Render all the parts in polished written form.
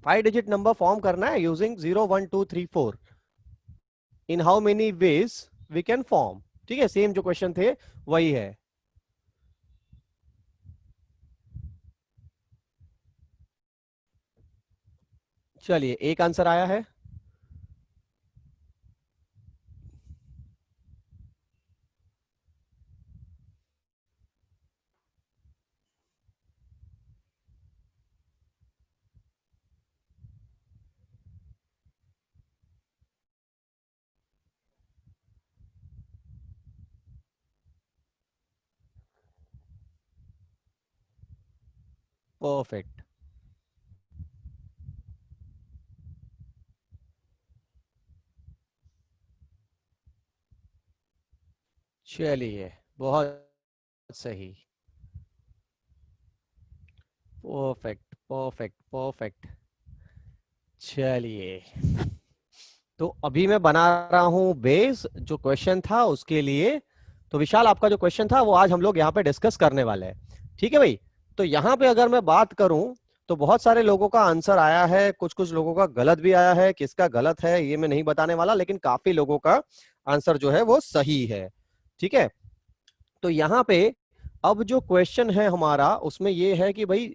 5 digit number form करना है using 0 1 2 3 4 in how many ways we can form. ठीक है, सेम जो क्वेश्चन थे वही है। चलिए, एक आंसर आया है। परफेक्ट। चलिए, बहुत सही। Perfect perfect perfect. चलिए, तो अभी मैं बना रहा हूं बेस जो क्वेश्चन था उसके लिए। तो विशाल, आपका जो क्वेश्चन था वो आज हम लोग यहाँ पे डिस्कस करने वाले हैं। ठीक है भाई। तो यहाँ पे अगर मैं बात करूं तो बहुत सारे लोगों का आंसर आया है, कुछ कुछ लोगों का गलत भी आया है। किसका गलत है ये मैं नहीं बताने वाला, लेकिन काफी लोगों का आंसर जो है वो सही है। ठीक है। तो यहाँ पे अब जो क्वेश्चन है हमारा उसमें ये है कि भाई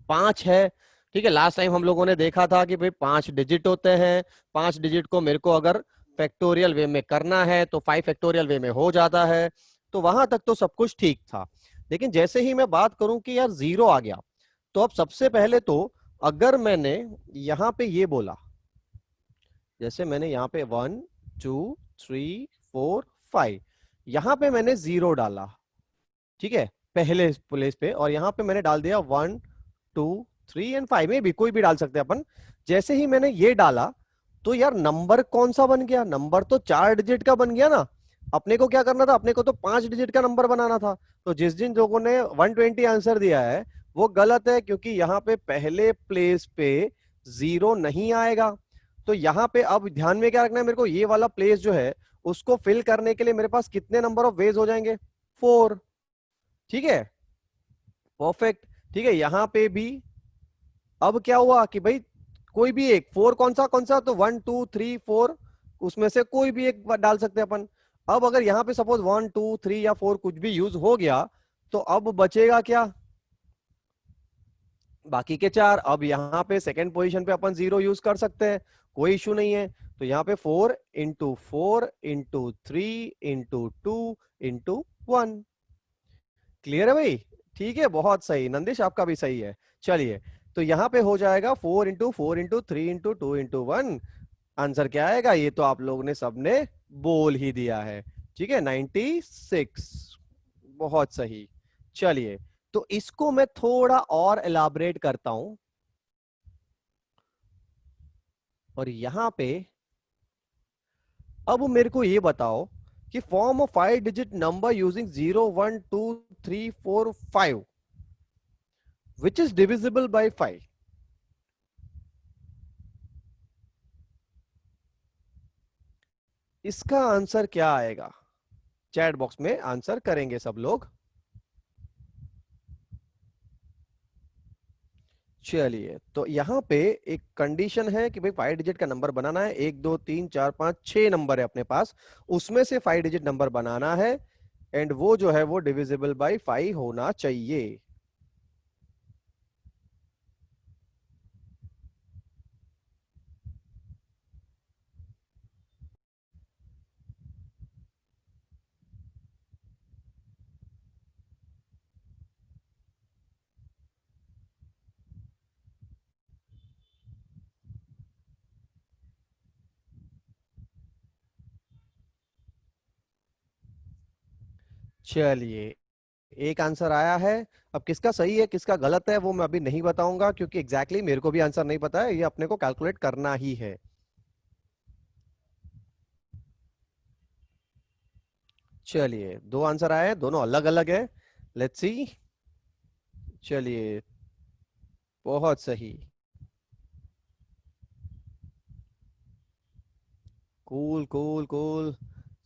5 है। ठीक है, लास्ट टाइम हम लोगों ने देखा था कि भाई 5 डिजिट होते हैं। 5 डिजिट को मेरे को अगर फैक्टोरियल वे में करना है तो 5 फैक्टोरियल वे में हो जाता है। तो वहां तक तो सब कुछ ठीक था। लेकिन जैसे ही मैं बात करूं कि यार 0 आ गया, तो अब सबसे पहले तो अगर मैंने यहां पे ये बोला, जैसे मैंने यहाँ पे 1 2 3 4 5, यहां पे मैंने 0 डाला। ठीक है, पहले प्लेस पे, और यहां पे मैंने डाल दिया 1 2 3 एंड 5 में भी कोई भी डाल सकते हैं अपन। जैसे ही मैंने ये डाला तो यार नंबर कौन सा बन गया? नंबर तो 4 डिजिट का बन गया ना। अपने को क्या करना था? अपने को तो 5 डिजिट का नंबर बनाना था। तो जिस जिन लोगों ने 120 आंसर दिया है वो गलत है, क्योंकि यहाँ पे पहले प्लेस पे 0 नहीं आएगा। तो यहाँ पे अब ध्यान में क्या रखना है मेरे को, ये वाला प्लेस जो है उसको फिल करने के लिए मेरे पास कितने नंबर ऑफ वेज हो जाएंगे? 4। ठीक है, परफेक्ट। ठीक है, यहां पे भी अब क्या हुआ कि भाई कोई भी एक 4, कौन सा तो 1 2 3 4, उसमें से कोई भी एक डाल सकते हैं अपन। अब अगर यहां पे सपोज 1 2 3 या 4 कुछ भी यूज हो गया, तो अब बचेगा क्या? बाकी के 4। अब यहाँ पे सेकंड पोजीशन पे अपन 0 यूज कर सकते हैं, कोई इशू नहीं है। तो यहाँ पे 4 × 4 × 3 × 2 × 1। क्लियर है भाई? ठीक है, बहुत सही नंदिश, आपका भी सही है। चलिए, तो यहां पे हो जाएगा 4 × 4 × 3 × 2 × 1। आंसर क्या आएगा? ये तो आप लोगों ने सबने बोल ही दिया है। ठीक है, 96। बहुत सही। चलिए, तो इसको मैं थोड़ा और एलाबरेट करता हूं, और यहां पे अब मेरे को ये बताओ कि form of 5 digit number using 0 1 2 3 4 5 which is divisible bye 5। इसका आंसर क्या आएगा? चैट बॉक्स में आंसर करेंगे सब लोग। चलिए, तो यहां पे एक कंडीशन है कि भाई 5 डिजिट का नंबर बनाना है। 1 2 3 4 5 6 नंबर है अपने पास, उसमें से 5 डिजिट नंबर बनाना है। एंड वो जो है वो डिविजिबल बाय 5 होना चाहिए। चलिए, एक आंसर आया है। अब किसका सही है किसका गलत है वो मैं अभी नहीं बताऊंगा, क्योंकि एग्जैक्टली मेरे को भी आंसर नहीं पता है, ये अपने को कैलकुलेट करना ही है। चलिए, दो आंसर आए हैं, दोनों अलग अलग है। लेट्स सी। चलिए, बहुत सही। Cool cool cool.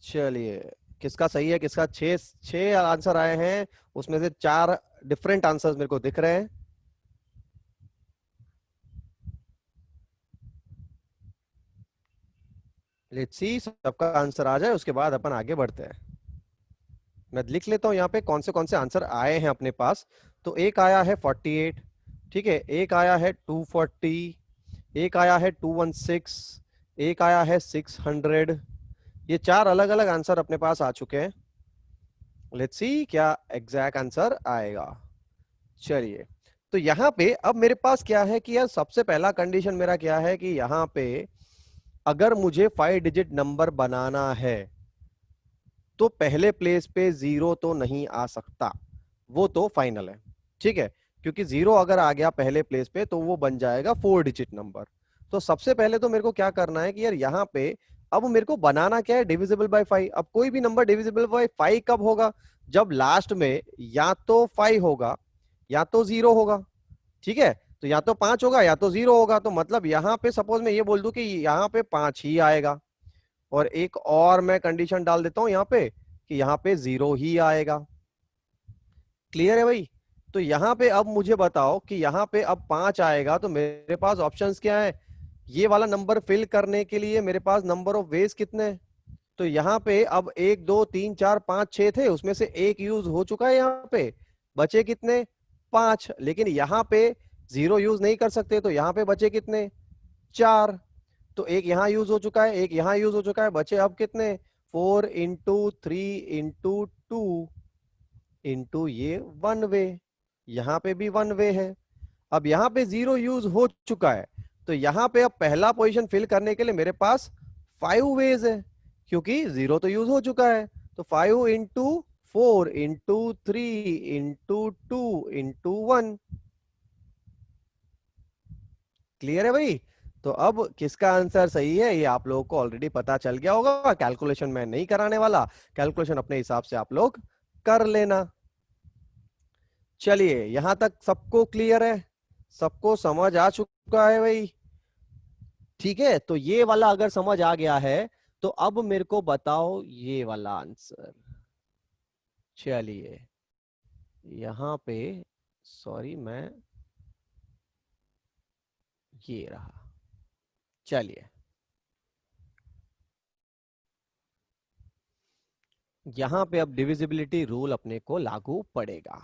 चलिए, किसका सही है किसका? छह छह आंसर आए हैं, उसमें से 4 डिफरेंट आंसर्स मेरे को दिख रहे हैं। लेट्स सी सबका आंसर आ जाए उसके बाद अपन आगे बढ़ते हैं। मैं लिख लेता हूं यहाँ पे कौन से आंसर आए हैं अपने पास। तो एक आया है 48, ठीक है, एक आया है 240, एक आया है 216, एक आया है 600। ये चार अलग अलग आंसर अपने पास आ चुके हैं। लेट्स सी क्या एग्जैक्ट आंसर आएगा। चलिए, तो यहां पे अब मेरे पास क्या है कि यार सबसे पहला कंडीशन मेरा क्या है कि यहां पे अगर मुझे 5 डिजिट नंबर बनाना है तो पहले प्लेस पे जीरो तो नहीं आ सकता, वो तो फाइनल है, ठीक है। क्योंकि जीरो अगर आ गया पहले प्लेस पे तो वो बन जाएगा 4 डिजिट नंबर। तो सबसे पहले तो मेरे को क्या करना है कि यार यहाँ पे अब मेरे को बनाना क्या है, डिविजिबल बाय 5। अब कोई भी नंबर डिविजिबल बाय 5 कब होगा, जब लास्ट में या तो 5 होगा या तो जीरो होगा, ठीक है। तो या तो 5 होगा या तो जीरो होगा। तो मतलब यहाँ पे सपोज मैं ये बोल दूं कि यहाँ पे 5 ही आएगा, और एक और मैं कंडीशन डाल देता हूं यहाँ पे कि यहाँ पे जीरो ही आएगा। क्लियर है भाई। तो यहाँ पे अब मुझे बताओ कि यहाँ पे अब 5 आएगा तो मेरे पास ऑप्शंस क्या है, ये वाला नंबर फिल करने के लिए मेरे पास नंबर ऑफ वेज कितने हैं। तो यहाँ पे अब 1 2 3 4 5 6 थे, उसमें से एक यूज हो चुका है, यहाँ पे बचे कितने, 5। लेकिन यहाँ पे जीरो यूज नहीं कर सकते, तो यहाँ पे बचे कितने, 4। तो एक यहां यूज हो चुका है, एक यहां यूज हो चुका है, बचे अब कितने, 4 × 3 × 2 इंटू ये वन वे। यहां पे भी वन वे है। अब यहां पे जीरो यूज हो चुका है, तो यहां पे अब पहला पोजीशन फिल करने के लिए मेरे पास 5 वेज है, क्योंकि जीरो तो यूज हो चुका है। तो 5 × 4 × 3 × 2 × 1। क्लियर है भाई। तो अब किसका आंसर सही है ये आप लोगों को ऑलरेडी पता चल गया होगा। कैलकुलेशन मैं नहीं कराने वाला, कैलकुलेशन अपने हिसाब से आप लोग कर लेना। चलिए, यहां तक सबको क्लियर है, सबको समझ आ चुका है भाई। ठीक है, तो ये वाला अगर समझ आ गया है तो अब मेरे को बताओ ये वाला आंसर। चलिए, यहां पे सॉरी मैं ये रहा। चलिए, यहां पे अब डिविजिबिलिटी रूल अपने को लागू पड़ेगा।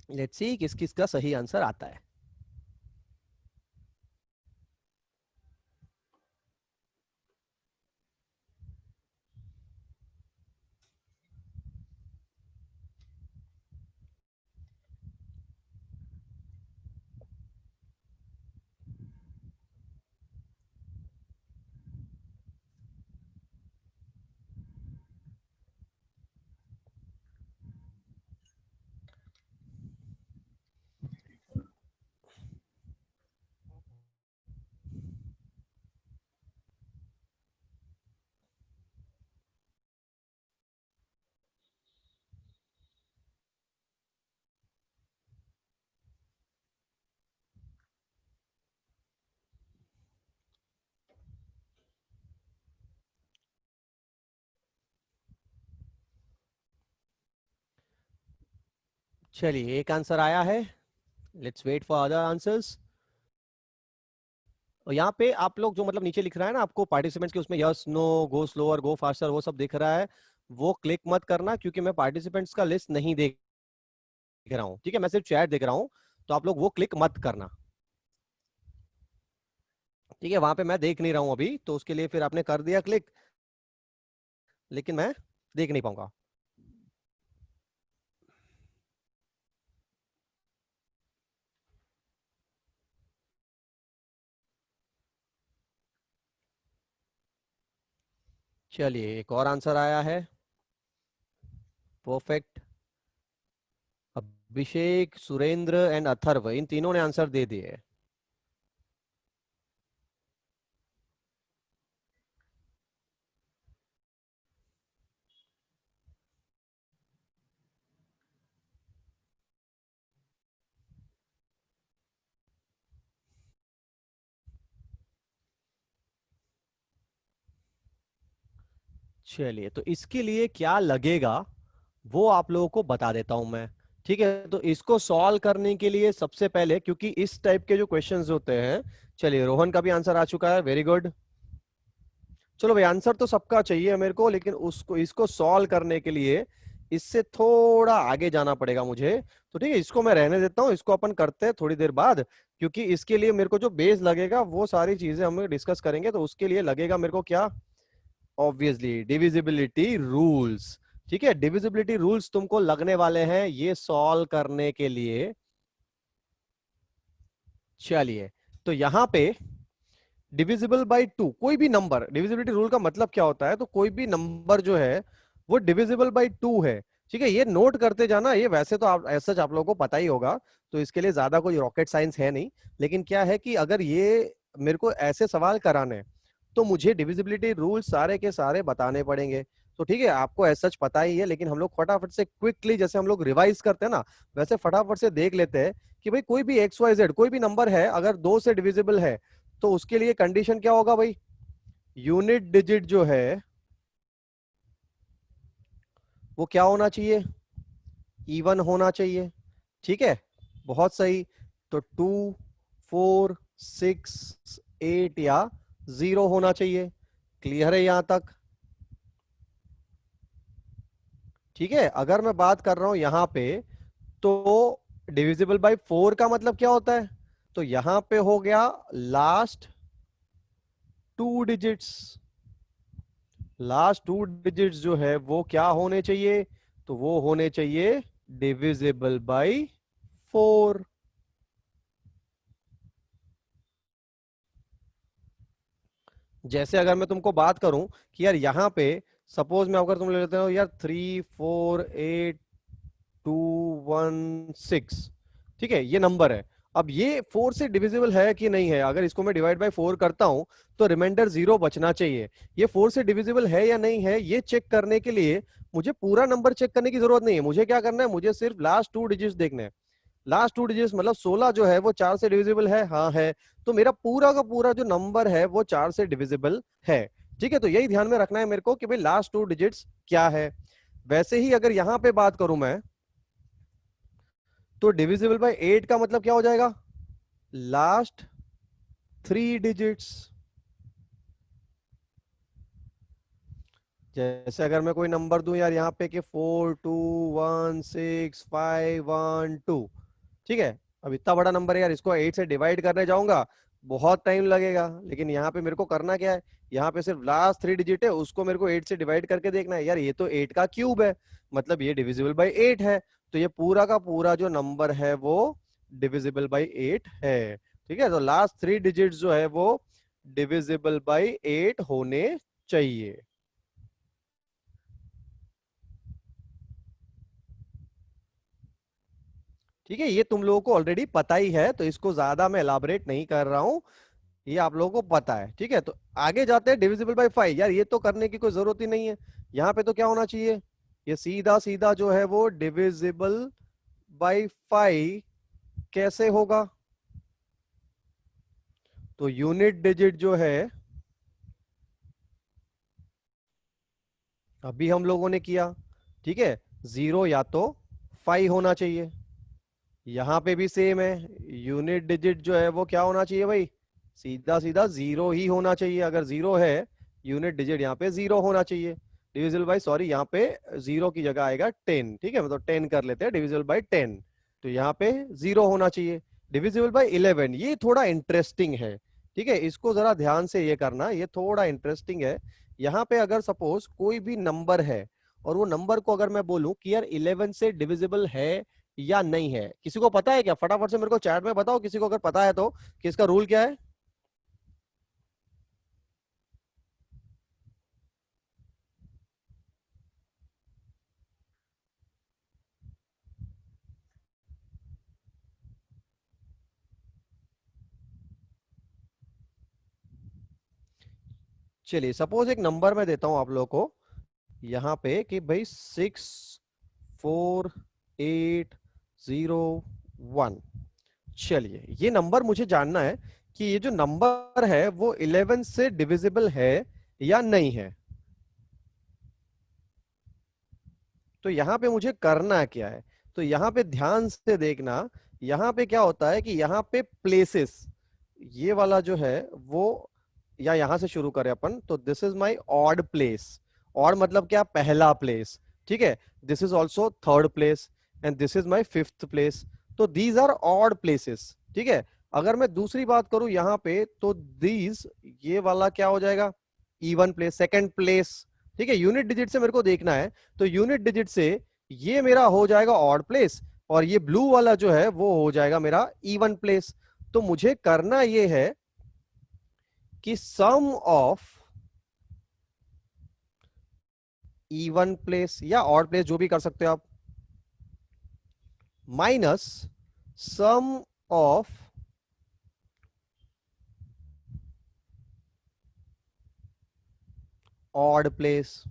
लेट्स सी किस किस का सही आंसर आता है। चलिए, एक आंसर आया है। Let's wait for other answers. और यहाँ पे आप लोग जो मतलब नीचे लिख रहा है ना आपको पार्टिसिपेंट्स के, उसमें यस नो गो स्लोअर गो फास्टर वो सब दिख रहा है, वो क्लिक मत करना, क्योंकि मैं पार्टिसिपेंट्स का लिस्ट नहीं देख रहा हूँ, ठीक है, मैं सिर्फ चैट देख रहा हूँ। तो आप लोग वो क्लिक मत करना, ठीक है। वहां पे मैं देख नहीं रहा हूँ अभी, तो उसके लिए फिर आपने कर दिया क्लिक, लेकिन मैं देख नहीं पाऊंगा। चलिए, एक और आंसर आया है। परफेक्ट। अभिषेक, सुरेंद्र एंड अथर्व, इन तीनों ने आंसर दे दिए। चलिए, तो इसके लिए क्या लगेगा वो आप लोगों को बता देता हूं मैं। ठीक है, तो इसको सॉल्व करने के लिए सबसे पहले, क्योंकि इस टाइप के जो क्वेश्चंस होते हैं, चलिए रोहन का भी आंसर आ चुका है, वेरी गुड। चलो भाई, आंसर तो सबका चाहिए मेरे को, लेकिन उसको इसको सॉल्व करने के लिए इससे थोड़ा आगे जाना पड़ेगा मुझे। तो ठीक है, इसको मैं रहने देता हूं, इसको अपन करते हैं थोड़ी देर बाद, क्योंकि इसके लिए मेरे को जो बेस लगेगा वो सारी चीजें हम डिस्कस करेंगे। तो उसके लिए लगेगा मेरे को क्या, ऑब्वियसली डिविजिबिलिटी रूल्स। ठीक है, डिविजिबिलिटी रूल्स तुमको लगने वाले हैं ये सॉल्व करने के लिए। चलिए, तो यहां पे डिविजिबल बाई टू कोई भी नंबर, डिविजिबिलिटी रूल का मतलब क्या होता है, तो कोई भी नंबर जो है वो डिविजिबल बाई टू है। ठीक है, ये नोट करते जाना, ये वैसे तो आप ऐसा आप लोगों को पता ही होगा, तो इसके लिए ज्यादा कोई रॉकेट साइंस है नहीं। लेकिन क्या है कि अगर ये मेरे को ऐसे सवाल कराने, तो मुझे डिविजिबिलिटी रूल सारे के सारे बताने पड़ेंगे। तो ठीक है, आपको ऐसा सच पता ही है, लेकिन हम लोग फटाफट से क्विकली, जैसे हम लोग रिवाइज करते हैं ना, वैसे फटाफट से देख लेते हैं कि भाई कोई भी एक्स वाई जेड कोई भी नंबर है, अगर दो से डिविजिबल है, तो उसके लिए कंडीशन क्या होगा भाई, यूनिट डिजिट जो है वो क्या होना चाहिए, इवन होना चाहिए। ठीक है, बहुत सही। तो 2, 4, 6, 8 या 0 होना चाहिए। क्लियर है यहां तक? ठीक है, अगर मैं बात कर रहा हूं यहां पे, तो डिविजिबल बाय 4 का मतलब क्या होता है, तो यहां पे हो गया last two digits. Last two digits जो है वो क्या होने चाहिए, तो वो होने चाहिए डिविजिबल बाय 4। जैसे अगर मैं तुमको बात करूं कि यार यहां पे सपोज मैं, अगर तुम ले लेते हो यार 3, 4, 8, 2, 1, 6, ठीक है, ये नंबर है। अब ये 4 से डिविजिबल है कि नहीं है, अगर इसको मैं डिवाइड बाय 4 करता हूं, तो रिमाइंडर 0 बचना चाहिए। ये 4 से डिविजिबल है या नहीं है, ये चेक करने के लिए मुझे पूरा नंबर चेक करने की जरूरत नहीं है। मुझे क्या करना है, मुझे सिर्फ लास्ट टू डिजिट्स देखने हैं। लास्ट टू डिजिट्स मतलब 16 जो है वो 4 से डिविजिबल है, हाँ है। तो मेरा पूरा का पूरा जो नंबर है वो 4 से डिविजिबल है। ठीक है, तो यही ध्यान में रखना है मेरे को कि भाई लास्ट टू डिजिट्स क्या है। वैसे ही अगर यहां पे बात करूं मैं, तो डिविजिबल बाय 8 का मतलब क्या हो जाएगा, लास्ट थ्री डिजिट्स। जैसे अगर मैं कोई नंबर दूं यार यहाँ पे कि 4, 2, 1, 6, 5, 1, 2, ठीक है, अब इतना बड़ा नंबर है यार, इसको 8 से डिवाइड करने जाऊंगा बहुत टाइम लगेगा। लेकिन यहाँ पे मेरे को करना क्या है, यहाँ पे सिर्फ लास्ट थ्री डिजिट है, उसको मेरे को 8 से डिवाइड करके देखना है। यार ये तो 8 का क्यूब है, मतलब ये डिविजिबल बाई 8 है। तो ये पूरा का पूरा जो नंबर है वो डिविजिबल बाई 8 है। ठीक है, तो लास्ट थ्री डिजिट जो है वो डिविजिबल बाई 8 होने चाहिए। ठीक है, ये तुम लोगों को ऑलरेडी पता ही है, तो इसको ज्यादा मैं एलाबरेट नहीं कर रहा हूं, ये आप लोगों को पता है। ठीक है, तो आगे जाते हैं डिविजिबल बाय 5। यार ये तो करने की कोई जरूरत ही नहीं है, यहाँ पे तो क्या होना चाहिए, ये सीधा सीधा जो है वो डिविजिबल बाय 5 कैसे होगा, तो यूनिट डिजिट जो है अभी हम लोगों ने किया, ठीक है, 0 या तो 5 होना चाहिए। यहां पे भी सेम है, यूनिट डिजिट जो है वो क्या होना चाहिए भाई, सीधा सीधा 0 ही होना चाहिए। अगर 0 है, यूनिट डिजिट यहाँ पे 0 होना चाहिए। डिविजिबल बाय, सॉरी, यहाँ पे 0 की जगह आएगा 10। ठीक है, मतलब 10 कर लेते हैं, डिविजिबल बाय 10, तो यहाँ पे 0 होना चाहिए। डिविजिबल बाय 11, ये थोड़ा इंटरेस्टिंग है। ठीक है, इसको जरा ध्यान से ये करना, ये थोड़ा इंटरेस्टिंग है। यहाँ पे अगर सपोज कोई भी नंबर है, और वो नंबर को अगर मैं बोलूं कि यार 11 से डिविजिबल है या नहीं है, किसी को पता है क्या, फटाफट से मेरे को चैट में बताओ, किसी को अगर पता है तो, कि इसका रूल क्या है। चलिए, सपोज एक नंबर मैं देता हूं आप लोगों को यहाँ पे कि भाई 6, 4, 8, 0, 1। चलिए, ये नंबर मुझे जानना है कि ये जो नंबर है वो 11 से डिविजिबल है या नहीं है। तो यहाँ पे मुझे करना क्या है, तो यहाँ पे ध्यान से देखना, यहाँ पे क्या होता है कि यहाँ पे प्लेसेस, ये वाला जो है वो, या यहां से शुरू करें अपन, तो this is my odd place. Odd मतलब क्या, पहला प्लेस, ठीक है। This is also third place and this is my fifth place, तो दीज आर ऑड प्लेसेस, ठीक है। अगर मैं दूसरी बात करूं यहाँ पे, तो दीज, ये वाला क्या हो जाएगा, इवन प्लेस, सेकंड प्लेस, ठीक है। यूनिट डिजिट से मेरे को देखना है, तो यूनिट डिजिट से ये मेरा हो जाएगा ऑड प्लेस, और ये ब्लू वाला जो है वो हो जाएगा मेरा इवन प्लेस। तो मुझे करना ये है कि सम ऑफ इवन प्लेस या ऑड प्लेस, जो भी कर सकते हो आप, minus sum of odd place.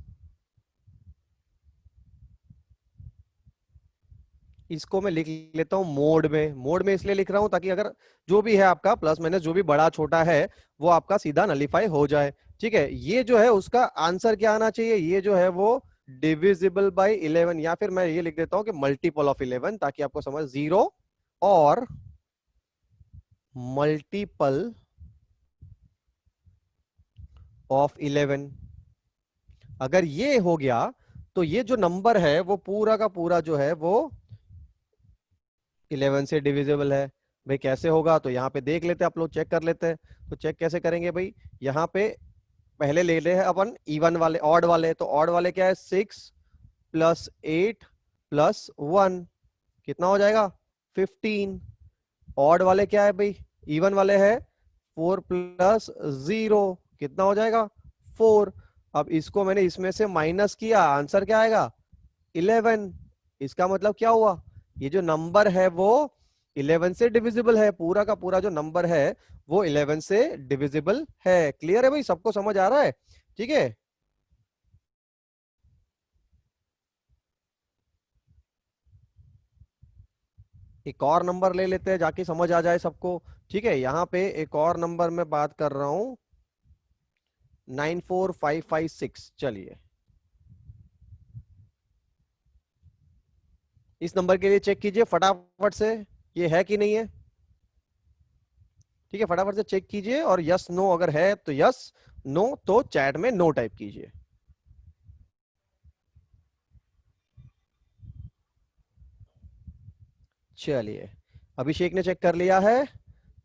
इसको मैं लिख लेता हूं मोड में। मोड में इसलिए लिख रहा हूं ताकि अगर जो भी है आपका प्लस माइनस, जो भी बड़ा छोटा है, वो आपका सीधा नलीफाई हो जाए, ठीक है। ये जो है उसका आंसर क्या आना चाहिए, ये जो है वो डिविजिबल बाय 11, या फिर मैं ये लिख देता हूं कि मल्टीपल ऑफ 11, ताकि आपको समझ, 0 और मल्टीपल ऑफ 11। अगर ये हो गया तो ये जो नंबर है वो पूरा का पूरा जो है वो 11 से डिविजिबल है। भाई कैसे होगा, तो यहाँ पे देख लेते हैं, आप लोग चेक कर लेते हैं। तो चेक कैसे करेंगे भाई, यहाँ पे पहले ले ले हैं अपन इवन वाले, ऑड वाले, तो ऑड वाले क्या है, 6 प्लस 8 प्लस 1, कितना हो जाएगा, 15। ऑड वाले क्या है भाई, इवन वाले है 4 प्लस 0, कितना हो जाएगा, 4। अब इसको मैंने इसमें से माइनस किया, आंसर क्या आएगा, 11। इसका मतलब क्या हुआ, ये जो नंबर है वो 11 से डिविजिबल है, पूरा का पूरा जो नंबर है वो 11 से डिविजिबल है। क्लियर है भाई, सबको समझ आ रहा है, ठीक है। एक और नंबर ले लेते हैं जाके समझ आ जाए सबको, ठीक है। यहाँ पे एक और नंबर में बात कर रहा हूं, 94556। चलिए इस नंबर के लिए चेक कीजिए फटाफट से, ये है कि नहीं है, ठीक है। फटाफट से चेक कीजिए, और यस नो अगर है तो यस, नो तो चैट में नो टाइप कीजिए। चलिए, अभिषेक ने चेक कर लिया है,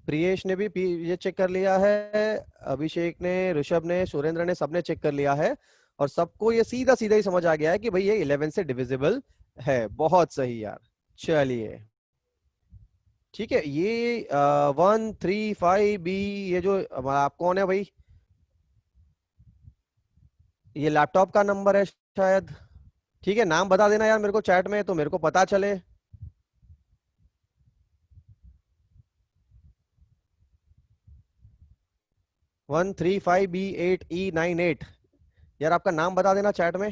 प्रियेश ने भी ये चेक कर लिया है, अभिषेक ने, ऋषभ ने, सुरेंद्र ने, सबने चेक कर लिया है, और सबको ये सीधा सीधा ही समझ आ गया है कि भाई ये 11 से डिविजिबल है। बहुत सही यार। चलिए ठीक है, ये 135B, ये जो आप कौन है भाई, ये लैपटॉप का नंबर है शायद, ठीक है। नाम बता देना यार मेरे को चैट में, तो मेरे को पता चले। 135B8E98, यार आपका नाम बता देना चैट में,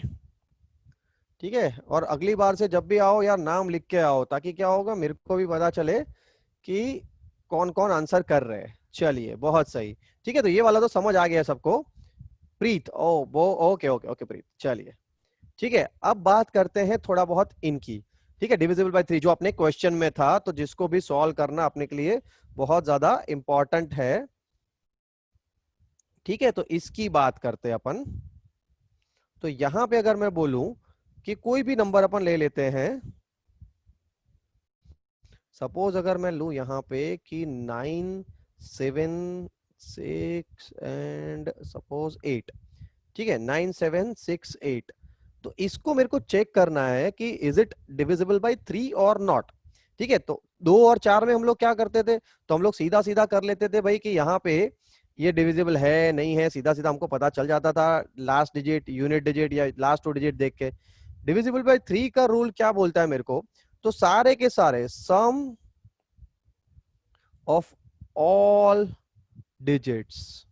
ठीक है। और अगली बार से जब भी आओ यार नाम लिख के आओ, ताकि क्या होगा, मेरे को भी पता चले कि कौन कौन आंसर कर रहे हैं। चलिए बहुत सही, ठीक है। तो ये वाला तो समझ आ गया सबको। प्रीत, ओ वो, ओके ओके ओके प्रीत, चलिए ठीक है। अब बात करते हैं थोड़ा बहुत इनकी, ठीक है। डिविजिबल बाय 3 जो अपने क्वेश्चन में था, तो जिसको भी सॉल्व करना अपने के लिए बहुत ज्यादा इंपॉर्टेंट है, ठीक है। तो इसकी बात करते हैं अपन। तो यहां पे अगर मैं बोलूं कि कोई भी नंबर अपन ले लेते हैं, सपोज अगर मैं लू यहां पे कि 9, 7, 6 एंड सपोज 8, ठीक है, 9, 7, 6, 8। तो इसको मेरे को चेक करना है कि इज इट डिविजिबल बाय 3 और नॉट, ठीक है। तो 2 और 4 में हम लोग क्या करते थे, तो हम लोग सीधा सीधा कर लेते थे भाई कि यहाँ पे ये डिविजिबल है नहीं है, सीधा सीधा हमको पता चल जाता था, लास्ट डिजिट, यूनिट डिजिट या लास्ट 2 डिजिट देख के। डिविजिबल बाय 3 का रूल क्या बोलता है मेरे को, तो सारे के सारे सम ऑफ ऑल डिजिट्स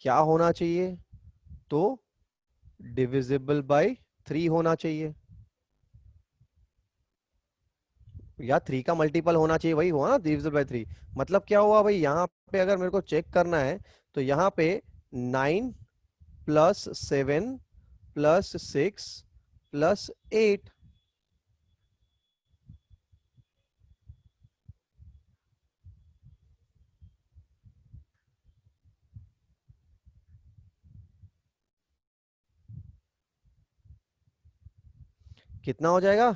क्या होना चाहिए, तो डिविजिबल बाय 3 होना चाहिए, या 3 का मल्टीपल होना चाहिए, वही हुआ ना डिविजिबल बाय 3। मतलब क्या हुआ भाई, यहाँ पे अगर मेरे को चेक करना है, तो यहाँ पे 9 प्लस 7 प्लस 6 प्लस 8। कितना हो जाएगा?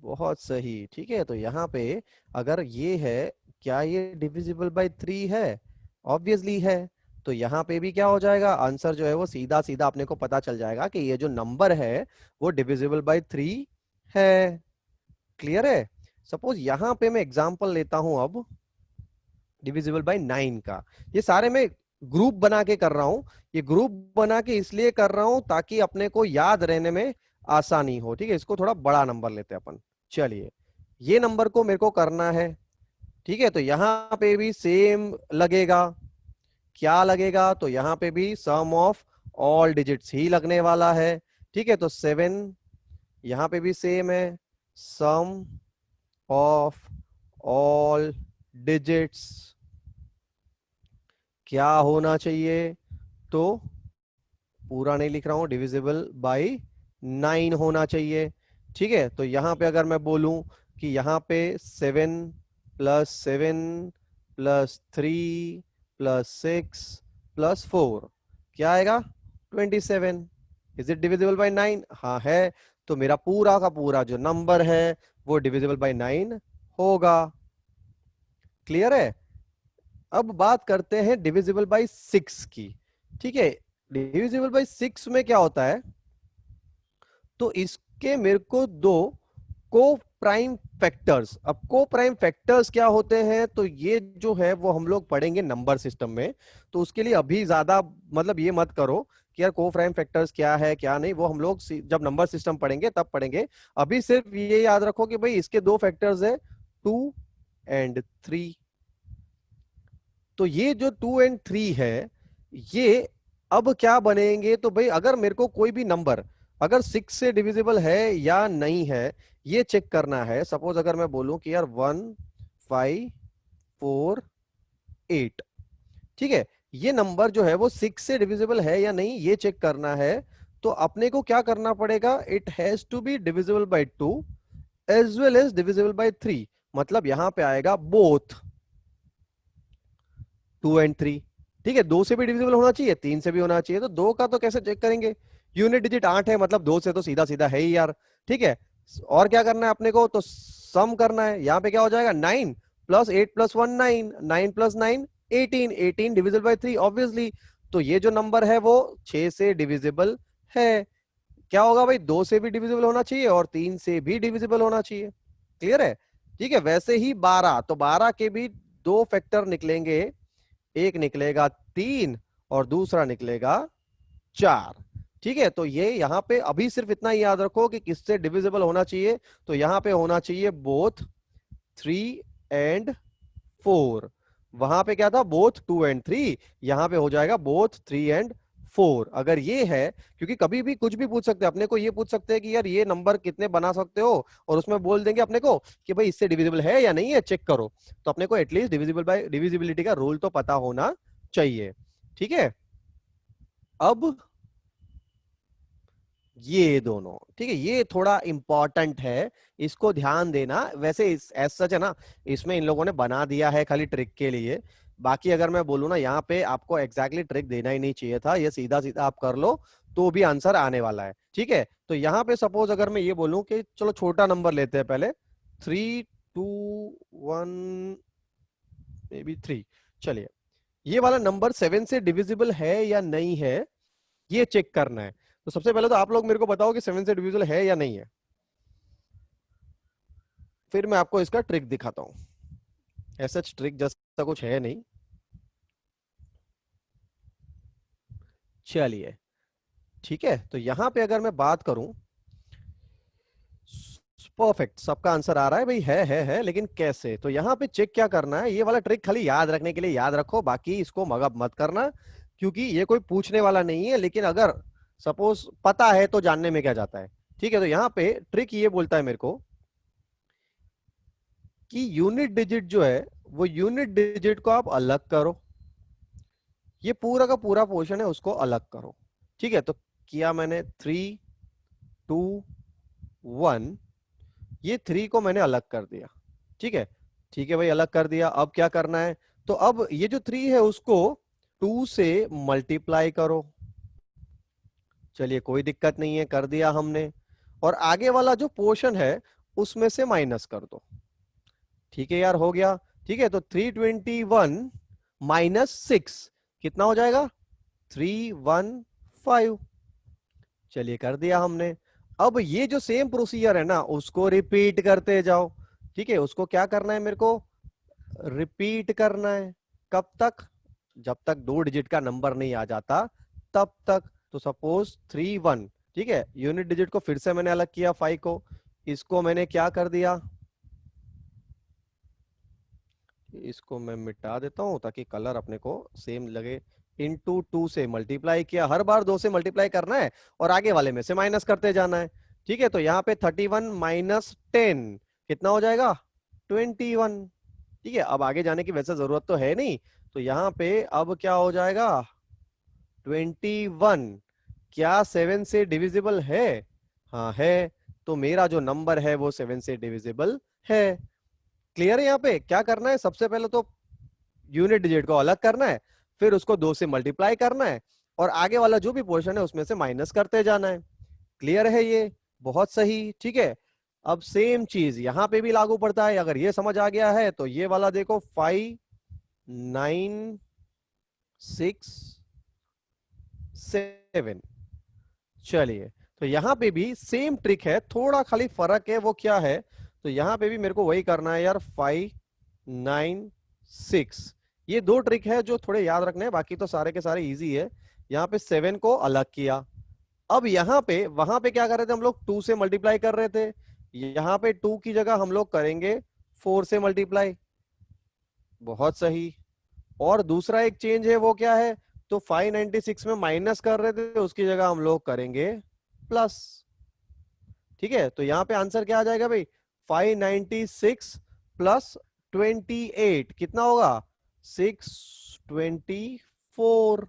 बहुत सही। ठीक है, तो यहाँ पे अगर ये है, क्या ये डिविजिबल बाय 3 है? ऑब्वियसली है। तो यहाँ पे भी क्या हो जाएगा, आंसर जो है वो सीधा सीधा अपने को पता चल जाएगा कि ये जो नंबर है वो डिविजिबल बाय 3 है। क्लियर है? सपोज यहाँ पे मैं एग्जांपल लेता हूं अब डिविजिबल बाय 9 का। ये सारे मैं ग्रुप बना के कर रहा हूं। ये ग्रुप बना के इसलिए कर रहा हूं ताकि अपने को याद रहने में आसानी हो। ठीक है, इसको थोड़ा बड़ा नंबर लेते हैं अपन। चलिए, ये नंबर को मेरे को करना है। ठीक है, तो यहां पे भी सेम लगेगा। क्या लगेगा? तो यहां पे भी सम ऑफ ऑल डिजिट्स ही लगने वाला है। ठीक है, तो 7 यहां पे भी सेम है, सम ऑफ ऑल डिजिट्स क्या होना चाहिए? तो पूरा नहीं लिख रहा हूं, डिविजिबल बाय 9 होना चाहिए। ठीक है, तो यहां पे अगर मैं बोलूं कि यहां पे 7 + 7 + 3 + 6 + 4 क्या आएगा? 27। Is it divisible by 9? हाँ है। तो मेरा पूरा का पूरा जो नंबर है वो डिविजिबल बाय 9 होगा। क्लियर है? अब बात करते हैं डिविजिबल बाय 6 की। ठीक है, डिविजिबल बाय 6 में क्या होता है? तो इसके मेरे को दो को प्राइम फैक्टर्स। अब को प्राइम फैक्टर्स क्या होते हैं? तो ये जो है वो हम लोग पढ़ेंगे नंबर सिस्टम में। तो उसके लिए अभी ज्यादा मतलब ये मत करो कि यार को प्राइम फैक्टर्स क्या है क्या नहीं, वो हम लोग जब नंबर सिस्टम पढ़ेंगे तब पढ़ेंगे। अभी सिर्फ ये याद रखो कि भाई इसके दो फैक्टर्स है, 2 और 3। तो ये जो 2 और 3 है, ये अब क्या बनेंगे? तो भाई अगर मेरे को कोई भी नंबर अगर 6 से डिविजिबल है या नहीं है, ये चेक करना है। सपोज अगर मैं बोलूं कि यार 1 5 4 8, ठीक है, ये नंबर जो है वो 6 से डिविजिबल है या नहीं ये चेक करना है। तो अपने को क्या करना पड़ेगा? It has to be divisible by 2 as well as divisible by 3। मतलब यहां पे आएगा बोथ 2 और 3। ठीक है, 2 से भी डिविजिबल होना चाहिए, 3 से भी होना चाहिए। तो 2 का तो कैसे चेक करेंगे? यूनिट डिजिट 8 है, मतलब 2 से तो सीधा सीधा है ही यार। ठीक है, और क्या करना है अपने को? तो सम करना है। यहां पे क्या हो जाएगा? 9 + 8 + 1 9, 9 + 9 18, 18 डिविजिबल बाय 3 ऑब्वियसली। तो ये जो नंबर है वो 6 से डिविजिबल है। क्या होगा भाई? 2 से भी डिविजिबल होना चाहिए और 3 से भी डिविजिबल होना चाहिए। क्लियर है? ठीक है, वैसे ही 12, तो 12 के भी दो फैक्टर निकलेंगे। एक निकलेगा 3 और दूसरा निकलेगा 4। ठीक है, तो ये यहां पे अभी सिर्फ इतना ही याद रखो कि किससे डिविजिबल होना चाहिए। तो यहां पे होना चाहिए बोथ 3 और 4। वहां पे क्या था? बोथ 2 और 3। यहां पे हो जाएगा बोथ 3 और 4। अगर ये है, क्योंकि कभी भी कुछ भी पूछ सकते हैं अपने को, ये पूछ सकते हैं कि यार ये नंबर कितने बना सकते हो, और उसमें बोल देंगे अपने को कि भाई इससे डिविजिबल है या नहीं है चेक करो। तो अपने को एटलीस्ट डिविजिबल बाय डिविजिबिलिटी का रूल तो पता होना चाहिए। ठीक है, अब ये दोनों, ठीक है, ये थोड़ा इंपॉर्टेंट है, इसको ध्यान देना। वैसे एज सच है ना, इसमें इन लोगों ने बना दिया है खाली ट्रिक के लिए। बाकी अगर मैं बोलूँ ना, यहाँ पे आपको एग्जैक्टली ट्रिक देना ही नहीं चाहिए था, ये सीधा सीधा आप कर लो तो भी आंसर आने वाला है। ठीक है, तो यहाँ पे सपोज अगर मैं ये बोलूं कि चलो छोटा नंबर लेते हैं पहले, 3 2 1 मे बी 3। चलिए, ये वाला नंबर 7 से डिविजिबल है या नहीं है ये चेक करना है। तो सबसे पहले तो आप लोग मेरे को बताओ कि 7 से डिविजिबल है या नहीं है, फिर मैं आपको इसका ट्रिक दिखाता हूं। ऐसा ट्रिक जैसा कुछ है नहीं। चलिए, ठीक है, तो यहां पे अगर मैं बात करूं, परफेक्ट, सबका आंसर आ रहा है भाई, है लेकिन कैसे? तो यहां पे चेक क्या करना है, ये वाला ट्रिक खाली याद रखने के लिए याद रखो, बाकी इसको मगअप मत करना, क्योंकि ये कोई पूछने वाला नहीं है। लेकिन अगर सपोज पता है तो जानने में क्या जाता है। ठीक है, तो यहां पे ट्रिक ये बोलता है मेरे को कि यूनिट डिजिट जो है वो यूनिट डिजिट को आप अलग करो, ये पूरा का पूरा पोर्शन है उसको अलग करो। ठीक है, तो किया मैंने 3 2 1, ये 3 को मैंने अलग कर दिया। ठीक है, ठीक है भाई, अलग कर दिया। अब क्या करना है, तो अब ये जो 3 है उसको 2 से मल्टीप्लाई करो। चलिए कोई दिक्कत नहीं है, कर दिया हमने। और आगे वाला जो पोर्शन है उसमें से माइनस कर दो। ठीक है यार, हो गया। ठीक है, तो 321 माइनस 6 कितना हो जाएगा? 315। चलिए कर दिया हमने। अब ये जो सेम प्रोसीजर है ना, उसको रिपीट करते जाओ। ठीक है, उसको क्या करना है मेरे को? रिपीट करना है। कब तक? जब तक 2 डिजिट का नंबर नहीं आ जाता तब तक। तो सपोज 3 1, ठीक है, यूनिट डिजिट को फिर से मैंने अलग किया 5 को। इसको मैंने क्या कर दिया, इसको मैं मिटा देता हूं ताकि कलर अपने को सेम लगे। इनटू 2 से मल्टीप्लाई किया, हर बार 2 से मल्टीप्लाई करना है और आगे वाले में से माइनस करते जाना है। ठीक है, तो यहाँ पे 31 माइनस 10 कितना हो जाएगा? 21। ठीक है, अब आगे जाने की वैसे जरूरत तो है नहीं, तो यहाँ पे अब क्या हो जाएगा? 21 क्या 7 से डिविजिबल है? हाँ है। तो मेरा जो नंबर है वो 7 से डिविजिबल है। क्लियर है? यहाँ पे क्या करना है, सबसे पहले तो यूनिट डिजिट को अलग करना है, फिर उसको 2 से मल्टीप्लाई करना है और आगे वाला जो भी पोर्शन है उसमें से माइनस करते जाना है। क्लियर है ये? बहुत सही। ठीक है, अब सेम चीज यहां पे भी लागू पड़ता है। अगर ये समझ आ गया है तो ये वाला देखो, 5 9 6 7। चलिए, तो यहां पे भी सेम ट्रिक है, थोड़ा खाली फर्क है। वो क्या है, तो यहां पे भी मेरे को वही करना है यार, 5 9 6। ये 2 ट्रिक है जो थोड़े याद रखने हैं, बाकी तो सारे के सारे इजी है। यहाँ पे 7 को अलग किया। अब यहाँ पे, वहां पे क्या कर रहे थे हम लोग? 2 से मल्टीप्लाई कर रहे थे। यहाँ पे 2 की जगह हम लोग करेंगे 4 से मल्टीप्लाई। बहुत सही। और दूसरा एक चेंज है, वो क्या है? तो 596 में माइनस कर रहे थे, उसकी जगह हम लोग करेंगे प्लस। ठीक है, तो यहां पे आंसर क्या आ जाएगा भाई? 596 प्लस 28 कितना होगा? 624।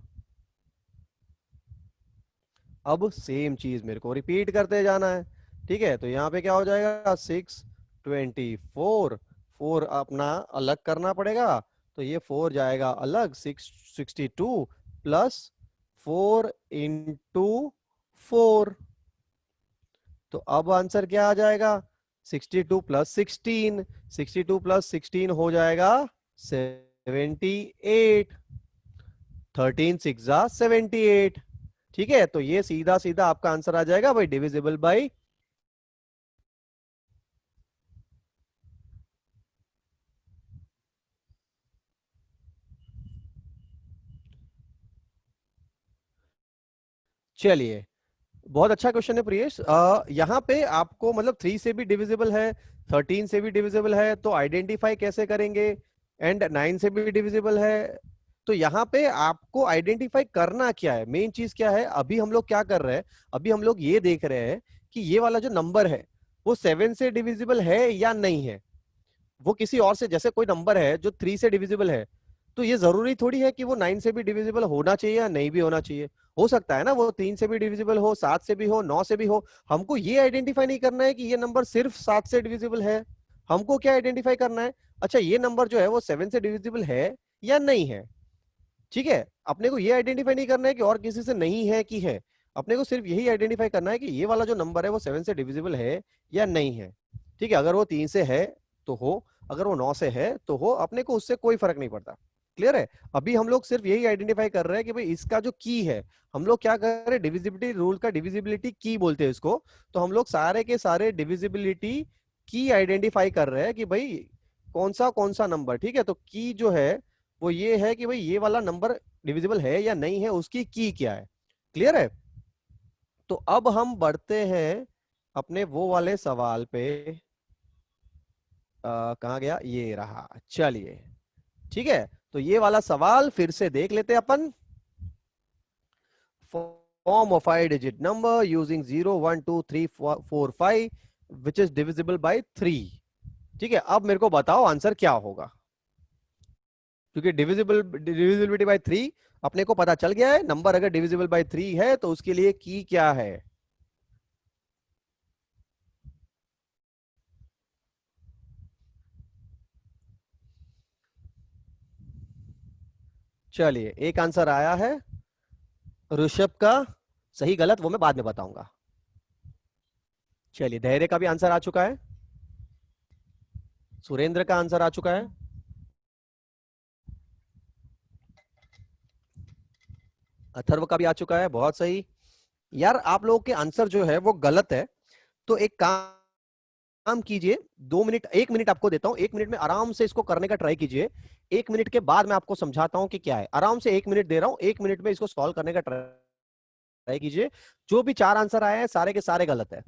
अब सेम चीज मेरे को रिपीट करते जाना है। ठीक है, तो यहाँ पे क्या हो जाएगा? 624। 4 अपना अलग करना पड़ेगा, तो ये 4 जाएगा अलग। 662 प्लस 4 इंटू 4। तो अब आंसर क्या आ जाएगा? 62 प्लस 16। 62 प्लस 16 हो जाएगा 78। 13 6 जा 78। ठीक है, तो ये सीधा सीधा आपका आंसर आ जाएगा भाई, डिविजिबल बाई। चलिए, बहुत अच्छा क्वेश्चन है प्रियेश। यहाँ पे आपको मतलब 3 से भी डिविजिबल है, 13 से भी डिविजिबल है, तो आइडेंटिफाई कैसे करेंगे? एंड 9 से भी डिविजिबल है। तो यहाँ पे आपको आइडेंटिफाई करना क्या है, मेन चीज क्या है? अभी हम लोग क्या कर रहे हैं, अभी हम लोग ये देख रहे हैं कि ये वाला जो नंबर है वो 7 से डिविजिबल है या नहीं है। वो किसी और से, जैसे कोई नंबर है जो 3 से डिविजिबल है, तो ये जरूरी थोड़ी है कि वो 9 से भी डिविजिबल होना चाहिए या नहीं भी होना चाहिए। हो सकता है ना वो 3 से भी डिविजिबल हो, 7 से भी हो, 9 से भी हो। हमको ये आइडेंटिफाई नहीं करना है कि ये नंबर सिर्फ 7 से डिविजिबल है। हमको क्या आइडेंटिफाई करना है? अच्छा, ये नंबर जो है वो 7 से डिविजिबल है या नहीं है। ठीक है, अपने को ये आइडेंटिफाई नहीं करना है कि और किसी से नहीं है कि है। अपने को सिर्फ यही आइडेंटिफाई करना है कि ये वाला जो नंबर है वो 7 से डिविजिबल है या नहीं है। ठीक है, अगर वो 3 से है तो हो, अगर वो 9 से है तो हो, अपने को उससे कोई फर्क नहीं पड़ता। क्लियर है? अभी हम लोग सिर्फ यही आइडेंटिफाई कर रहे हैं कि भाई इसका जो की है, हम लोग क्या कर रहे हैं, डिविजिबिलिटी रूल का डिविजिबिलिटी की बोलते हैं इसको। तो हम लोग सारे के सारे डिविजिबिलिटी की आइडेंटिफाई कर रहे हैं कि भाई कौन सा नंबर। ठीक है, तो की जो है वो ये है कि भाई ये वाला नंबर डिविजिबल है या नहीं है, उसकी की क्या है। क्लियर है? तो अब हम बढ़ते हैं अपने वो वाले सवाल पे। कहाँ गया? ये रहा। चलिए, ठीक है, तो ये वाला सवाल फिर से देख लेते हैं अपन। Form of 5 digit number using 0 1 2 3 4 5 which is divisible by 3। ठीक है, अब मेरे को बताओ आंसर क्या होगा, क्योंकि डिविजिबिलिटी बाय 3 अपने को पता चल गया है। नंबर अगर डिविजिबल बाय 3 है तो उसके लिए की क्या है। चलिए, एक आंसर आया है ऋषभ का। सही गलत वो मैं बाद में बताऊंगा। चलिए, धैर्य का भी आंसर आ चुका है। सुरेंद्र का आंसर आ चुका है। अथर्व का भी आ चुका है। बहुत सही। यार, आप लोगों के आंसर जो है वो गलत है। तो एक काम कीजिए, 2 मिनट, 1 मिनट आपको देता हूं, 1 मिनट में आराम से इसको करने का ट्राई कीजिए। 1 मिनट के बाद मैं आपको समझाता हूं कि क्या है। आराम से 1 मिनट दे रहा हूं, 1 मिनट में इसको सॉल्व करने का ट्राई कीजिए। जो भी 4 आंसर आए हैं सारे के सारे गलत है।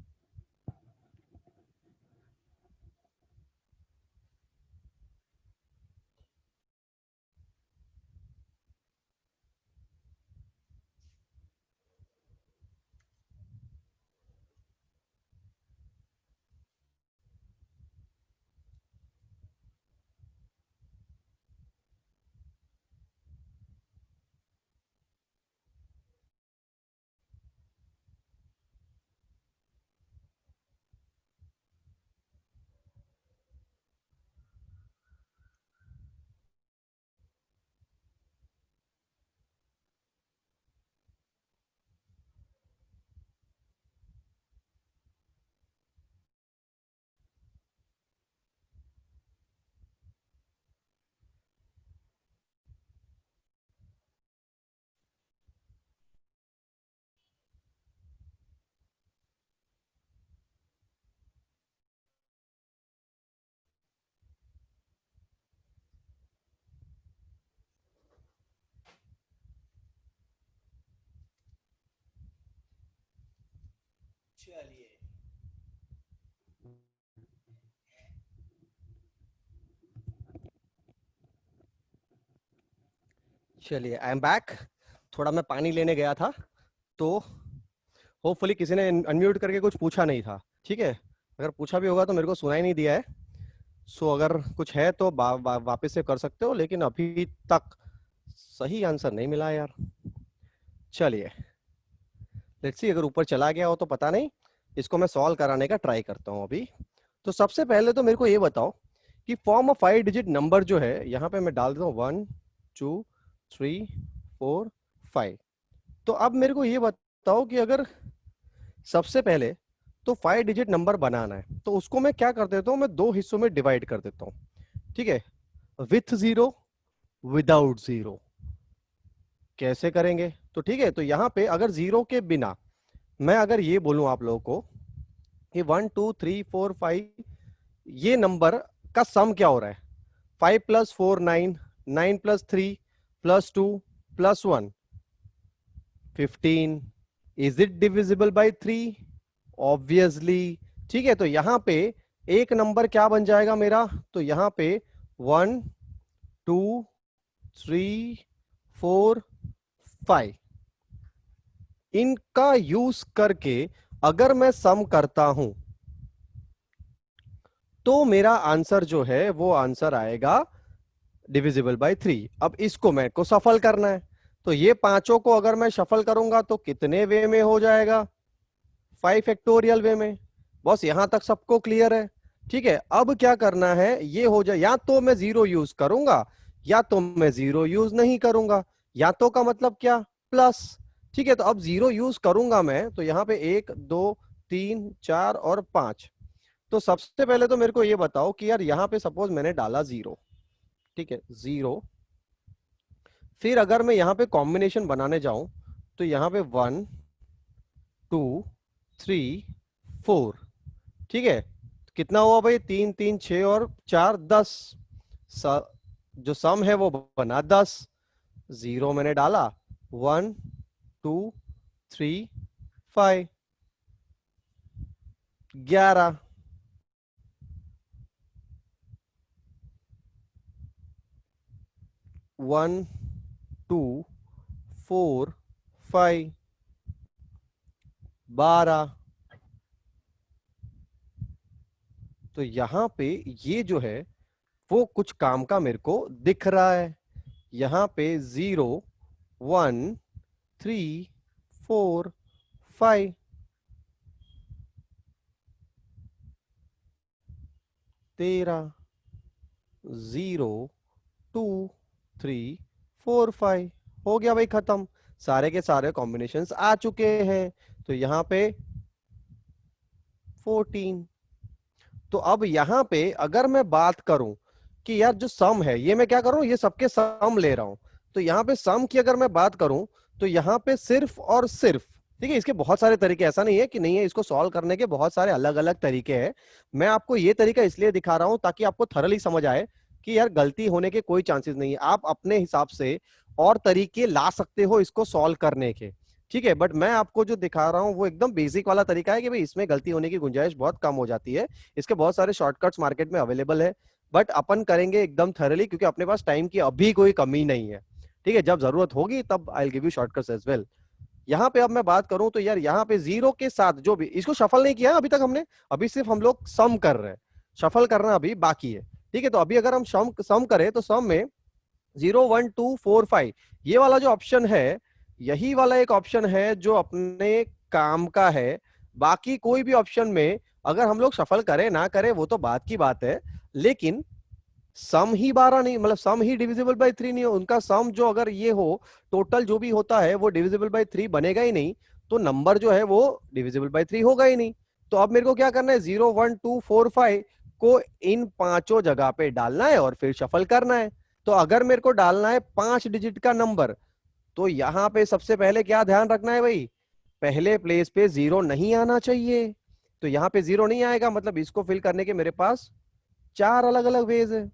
चलिए, चलिए, आई एम बैक। थोड़ा मैं पानी लेने गया था, तो होपफुली किसी ने अनम्यूट करके कुछ पूछा नहीं था। ठीक है, अगर पूछा भी होगा तो मेरे को सुनाई नहीं दिया है। सो अगर कुछ है तो वापस से कर सकते हो, लेकिन अभी तक सही आंसर नहीं मिला यार। चलिए, लेट्स सी, अगर ऊपर चला गया हो तो पता नहीं। इसको मैं सॉल्व कराने का ट्राई करता हूं अभी। तो सबसे पहले तो मेरे को ये बताओ कि फॉर्म ऑफ 5 डिजिट नंबर जो है, यहाँ पे मैं डाल देता हूँ 1 2 3 4 5। तो अब मेरे को ये बताओ कि अगर सबसे पहले तो 5 डिजिट नंबर बनाना है, तो उसको मैं क्या कर देता हूँ, मैं 2 हिस्सों में डिवाइड कर देता हूँ। ठीक है, विथ जीरो, विदाउट जीरो। कैसे करेंगे? तो ठीक है, तो यहाँ पे अगर जीरो के बिना मैं अगर ये बोलूं आप लोगों को कि 1 2 3 4 5, ये नंबर का सम क्या हो रहा है? 5 + 4 9, 9 + 3 + 2 + 1 15। Is it divisible by 3? Obviously. ठीक है, तो यहां पे एक नंबर क्या बन जाएगा मेरा? तो यहां पे 1 2 3 4 5, इनका यूज करके अगर मैं सम करता हूं तो मेरा आंसर जो है वो आंसर आएगा डिविजिबल बाय 3। अब इसको मेरे को सफल करना है, तो ये पांचों को अगर मैं शफल करूंगा तो कितने वे में हो जाएगा? 5 फैक्टोरियल वे में। बस यहां तक सबको क्लियर है? ठीक है, अब क्या करना है, ये हो जाए, या तो मैं जीरो यूज करूंगा या तो मैं जीरो यूज नहीं करूंगा। या तो का मतलब क्या? प्लस। ठीक है, तो अब जीरो यूज करूंगा मैं, तो यहां पे 1 2 3 4 और 5। तो सबसे पहले तो मेरे को ये बताओ कि यार यहां पे सपोज मैंने डाला जीरो। ठीक है, जीरो। फिर अगर मैं यहां पे कॉम्बिनेशन बनाने जाऊं तो यहां पे 1 2 3 4। ठीक है, कितना हुआ भाई? 3 3 6 और 4 10। स, जो सम है वो बना 10। जीरो मैंने डाला, 1 2 3 5, 11। 1 2 4 5, 12। तो यहां पे ये जो है वो कुछ काम का मेरे को दिख रहा है। यहां पे 0 1 3 4 5, 13, 0 2 3 4 5 हो गया भाई खत्म, सारे के सारे कॉम्बिनेशंस आ चुके हैं। तो यहाँ पे 14। तो अब यहाँ पे अगर मैं बात करूं कि यार जो सम है, ये मैं क्या कर रहा हूं, ये सबके सम ले रहा हूं। तो यहाँ पे सम की अगर मैं बात करूं तो यहाँ पे सिर्फ और सिर्फ, ठीक है, इसके बहुत सारे तरीके, ऐसा नहीं है कि नहीं है, इसको सॉल्व करने के बहुत सारे अलग अलग तरीके हैं। मैं आपको ये तरीका इसलिए दिखा रहा हूं ताकि आपको थरली समझ आए कि यार गलती होने के कोई चांसेस नहीं है, आप अपने हिसाब से और तरीके ला सकते हो इसको सॉल्व करने के, ठीक है। बट मैं आपको जो दिखा रहा हूं वो एकदम बेसिक वाला तरीका है कि भाई इसमें गलती होने की गुंजाइश बहुत कम हो जाती है। इसके बहुत सारे शॉर्टकट्स मार्केट में अवेलेबल है, बट अपन करेंगे एकदम थरली क्योंकि अपने पास टाइम की अभी कोई कमी नहीं है, ठीक है। जब जरूरत होगी तब I will give you shortcuts as well. यहाँ पे अब मैं बात करूं तो यार यहाँ पे जीरो के साथ जो भी, इसको शफल नहीं किया है अभी तक हमने, अभी सिर्फ हम लोग सम कर रहे हैं, शफल करना अभी बाकी है, ठीक है। तो अभी अगर हम सम करें तो सम में 0 1 2 4 5 ये वाला जो ऑप्शन है, यही वाला एक ऑप्शन है जो अपने काम का है। बाकी कोई भी ऑप्शन में अगर हम लोग सफल करें ना करें वो तो बात की बात है, लेकिन सम ही 12 नहीं, मतलब सम ही डिविजिबल बाई 3 नहीं हो, उनका सम जो अगर ये हो, टोटल जो भी होता है वो डिविजिबल बाई 3 बनेगा ही नहीं, तो नंबर जो है वो डिविजिबल बाई 3 होगा ही नहीं। तो अब मेरे को क्या करना है, 0 1 2 4 5 को इन पांचों जगह पे डालना है और फिर शफल करना है। तो अगर मेरे को डालना है 5 डिजिट का नंबर, तो यहां पे सबसे पहले क्या ध्यान रखना है भाई, पहले प्लेस पे जीरो नहीं आना चाहिए। तो यहाँ पे जीरो नहीं आएगा, मतलब इसको फिल करने के मेरे पास चार अलग अलग वेज है।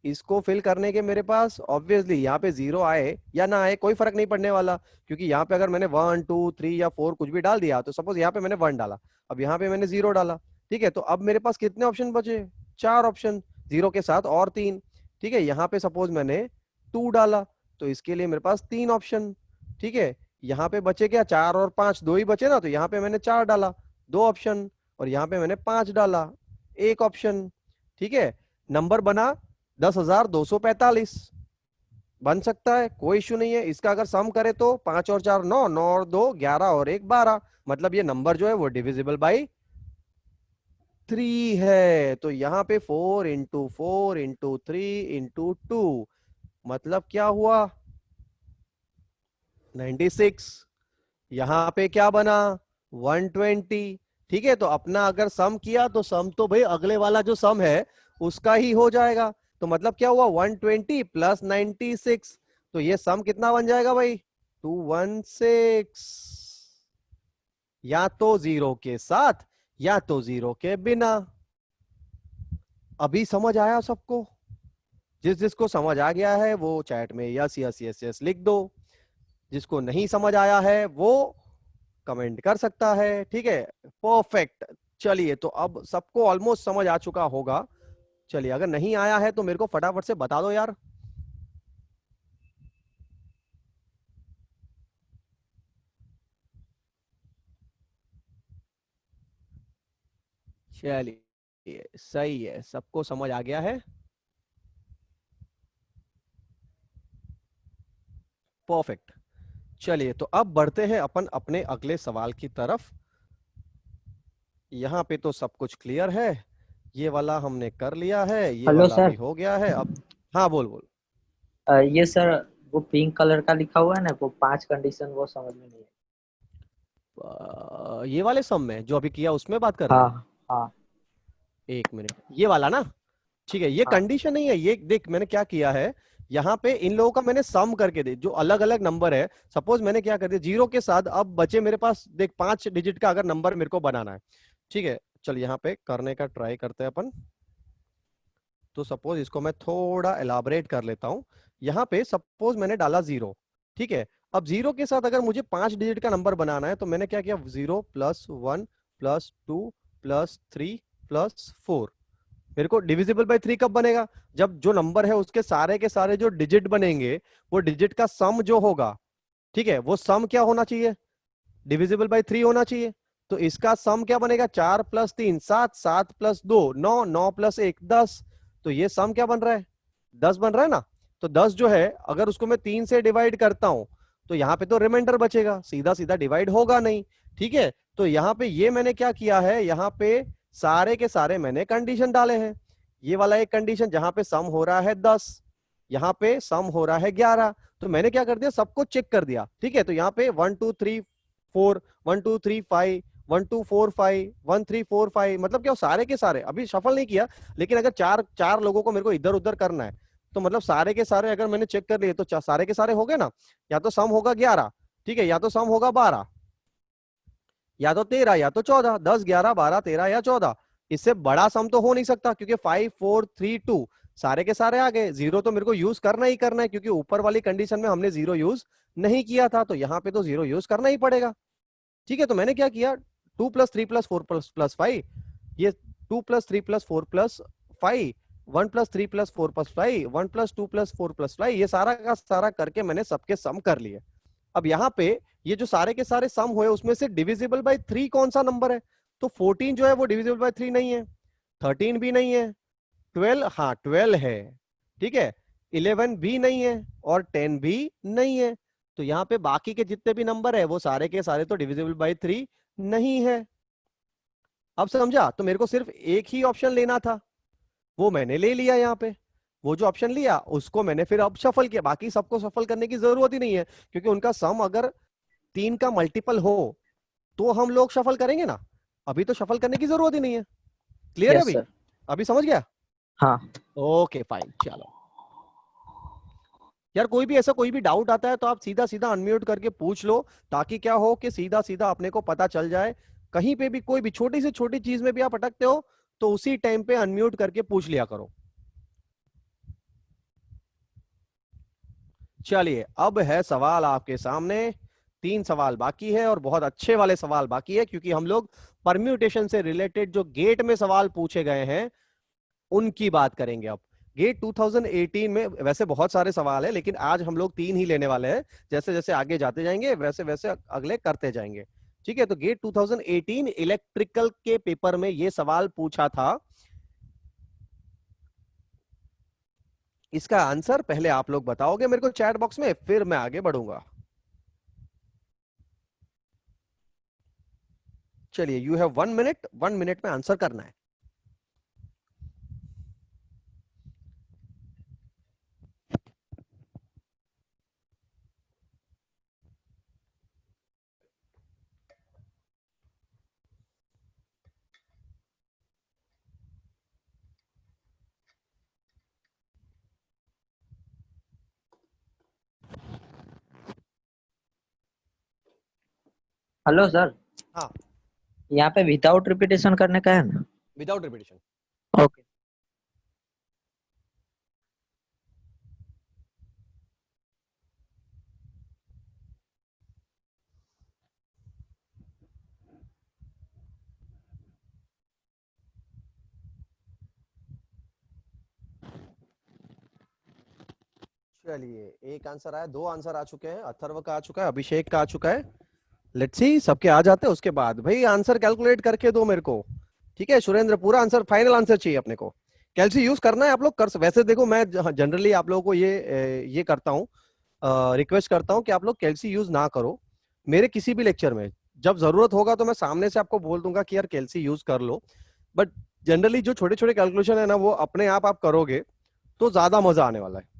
इसको फिल करने के मेरे पास ऑब्वियसली यहाँ पे जीरो आए या ना आए कोई फर्क नहीं पड़ने वाला, क्योंकि यहाँ पे अगर मैंने 1 2 3 या 4 कुछ भी डाल दिया, तो सपोज यहाँ पे मैंने 1 डाला, अब यहाँ पे मैंने जीरो डाला, ठीक है। तो अब मेरे पास कितने ऑप्शन बचे, चार ऑप्शन, जीरो के साथ और तीन, ठीक है। यहाँ पे सपोज मैंने 2 डाला, तो इसके लिए मेरे पास तीन ऑप्शन, ठीक है। यहाँ पे बचे क्या, 4 और 5, दो ही बचे ना, तो यहाँ पे मैंने 4 डाला, दो ऑप्शन, और यहाँ पे मैंने 5 डाला, एक ऑप्शन, ठीक है। नंबर बना 10,245 बन सकता है, कोई इश्यू नहीं है। इसका अगर सम करे तो 5 और 4 9, 9 और 2 11 और 1 12, मतलब ये नंबर जो है वो डिविजिबल बाई 3 है। तो यहाँ पे 4 इंटू 4 इंटू 3 इंटू 2, मतलब क्या हुआ, 96। यहाँ पे क्या बना, 120, ठीक है। तो अपना अगर सम किया तो सम तो भाई अगले वाला जो सम है उसका ही हो जाएगा। तो मतलब क्या हुआ, 120 प्लस 96, तो ये सम कितना बन जाएगा भाई, 216, या तो जीरो के साथ या तो जीरो के बिना। अभी समझ आया सबको, जिस जिसको समझ आ गया है वो चैट में यस यस यस यस लिख दो, जिसको नहीं समझ आया है वो कमेंट कर सकता है, ठीक है। परफेक्ट। चलिए, तो अब सबको ऑलमोस्ट समझ आ चुका होगा। चलिए, अगर नहीं आया है तो मेरे को फटाफट से बता दो यार। चलिए, सही है, सबको समझ आ गया है, परफेक्ट। चलिए, तो अब बढ़ते हैं अपन अपने अगले सवाल की तरफ। यहाँ पे तो सब कुछ क्लियर है, ये वाला हमने कर लिया है, ये हेलो वाला भी सर। हो गया है। अब हाँ, बोल बोल। ये सर, वो पिंक कलर का लिखा हुआ है ना, वो 5 कंडीशन, वो समझ में नहीं है। ये वाले सम में जो अभी किया उसमें बात कर रहे हाँ हैं, हाँ एक मिनट, ये वाला ना, ठीक है। ये हाँ। कंडीशन नहीं है, ये देख मैंने क्या किया है, यहाँ पे इन लोगों का मैंने सम करके दे, जो अलग अलग नंबर है, सपोज मैंने क्या कर दिया, जीरो के साथ अब बचे मेरे पास देख 5 डिजिट का अगर नंबर मेरे को बनाना है, ठीक है। चल यहाँ पे करने का ट्राई करते हैं अपन। तो सपोज इसको मैं थोड़ा एलाबरेट कर लेता हूं। यहाँ पे सपोज मैंने डाला जीरो, ठीक है। अब जीरो के साथ अगर मुझे 5 डिजिट का नंबर बनाना है तो मैंने क्या किया, 0 +1 +2 +3 +4। मेरे को डिविजिबल बाई 3 कब बनेगा, जब जो नंबर है उसके सारे के सारे जो डिजिट बनेंगे, वो डिजिट का सम जो होगा, ठीक है, वो सम क्या होना चाहिए, डिविजिबल बाई 3 होना चाहिए। तो इसका सम क्या बनेगा, 4 + 3 7, 7 + 2 9, 9 + 1 10। तो ये सम क्या बन रहा है, 10 बन रहा है ना। तो 10 जो है अगर उसको मैं 3 से डिवाइड करता हूं तो यहाँ पे तो रिमाइंडर बचेगा, सीधा सीधा डिवाइड होगा नहीं, ठीक है। तो यहाँ पे ये मैंने क्या किया है, यहाँ पे सारे के सारे मैंने कंडीशन डाले हैं। ये वाला एक कंडीशन जहां पे सम हो रहा है 10, यहाँ पे सम हो रहा है 11। तो मैंने क्या कर दिया, सबको चेक कर दिया। ठीक है, तो यहाँ पे 1 2 3 4, 1 2 3 5, 1 2 4 5, 1 3 4 5, मतलब क्या सारे के सारे, अभी सफल नहीं किया, लेकिन अगर चार चार लोगों को मेरे को इधर उधर करना है, तो मतलब सारे के सारे अगर मैंने चेक कर लिए तो सारे के सारे हो गए ना। या तो सम होगा 11, ठीक है, या तो सम होगा 12, या तो 13, या तो 14, 10 11 12 13 या 14। इससे बड़ा सम तो हो नहीं सकता, क्योंकि 5 4 3 2 सारे के सारे आ गए। जीरो तो मेरे को यूज करना ही करना है, क्योंकि ऊपर वाली कंडीशन में हमने जीरो यूज नहीं किया था, तो यहाँ पे तो जीरो यूज करना ही पड़ेगा। ठीक है, तो मैंने क्या किया, 2 प्लस 3 प्लस 4 प्लस 5, ये 2 plus 3 plus 4 plus 5, 1 plus 3 plus 4 plus 5, 1 plus 2 plus 4 plus 5, ये सारा का सारा करके मैंने सबके सम कर लिए। अब यहाँ पे ये जो सारे के सारे सम हुए उसमें से डिविजिबल बाय 3 कौन सा नंबर है, तो 14 जो है वो डिविजिबल बाय 3 नहीं है, 13 भी नहीं है, 12, हाँ 12 है, ठीक है, 11 भी नहीं है, और 10 भी नहीं है। तो यहाँ पे बाकी के जितने भी नंबर है वो सारे के सारे तो डिविजिबल बाय 3 नहीं है। अब समझा, तो मेरे को सिर्फ एक ही ऑप्शन लेना था, वो मैंने ले लिया। यहाँ पे वो जो ऑप्शन लिया उसको मैंने फिर अब शफल किया, बाकी सबको शफल करने की जरूरत ही नहीं है, क्योंकि उनका सम अगर 3 का मल्टीपल हो तो हम लोग शफल करेंगे ना, अभी तो शफल करने की जरूरत ही नहीं है। क्लियर है यस अभी? सर। अभी समझ गया? हाँ। ओके फाइन, चलो यार, कोई भी ऐसा कोई भी डाउट आता है तो आप सीधा सीधा अनम्यूट करके पूछ लो, ताकि क्या हो कि सीधा सीधा अपने को पता चल जाए। कहीं पे भी कोई भी छोटी से छोटी चीज में भी आप अटकते हो तो उसी टाइम पे अनम्यूट करके पूछ लिया करो। चलिए, अब है सवाल आपके सामने, 3 सवाल बाकी है, और बहुत अच्छे वाले सवाल बाकी है, क्योंकि हम लोग परम्यूटेशन से रिलेटेड जो गेट में सवाल पूछे गए हैं उनकी बात करेंगे। अब गेट 2018 में वैसे बहुत सारे सवाल है, लेकिन आज हम लोग 3 ही लेने वाले हैं, जैसे जैसे आगे जाते जाएंगे वैसे वैसे अगले करते जाएंगे। ठीक है, तो गेट 2018 इलेक्ट्रिकल के पेपर में ये सवाल पूछा था। इसका आंसर पहले आप लोग बताओगे मेरे को चैट बॉक्स में, फिर मैं आगे बढ़ूंगा। चलिए, यू हैव 1 मिनट, 1 मिनट में आंसर करना है। Hello sir. हाँ, यहाँ पे विदाउट रिपीटेशन करने का है ना? Without repetition. ओके। चलिए, एक आंसर आया, 2 आंसर आ चुके हैं, अथर्व का आ चुका है, अभिषेक का आ चुका है। लेट्स सी, सबके आ जाते हैं उसके बाद भाई आंसर कैलकुलेट करके दो मेरे को। ठीक है सुरेंद्र, पूरा आंसर, फाइनल आंसर चाहिए अपने को। कैलसी यूज करना है आप लोग कर, वैसे देखो मैं जनरली आप लोगों को ये करता हूँ, रिक्वेस्ट करता हूँ कि आप लोग कैलसी यूज ना करो मेरे किसी भी लेक्चर में। जब जरूरत होगा तो मैं सामने से आपको बोल दूंगा कि यार कैलसी यूज कर लो, बट जनरली जो छोटे छोटे कैलकुलेशन है ना वो अपने आप करोगे तो ज्यादा मजा आने वाला है।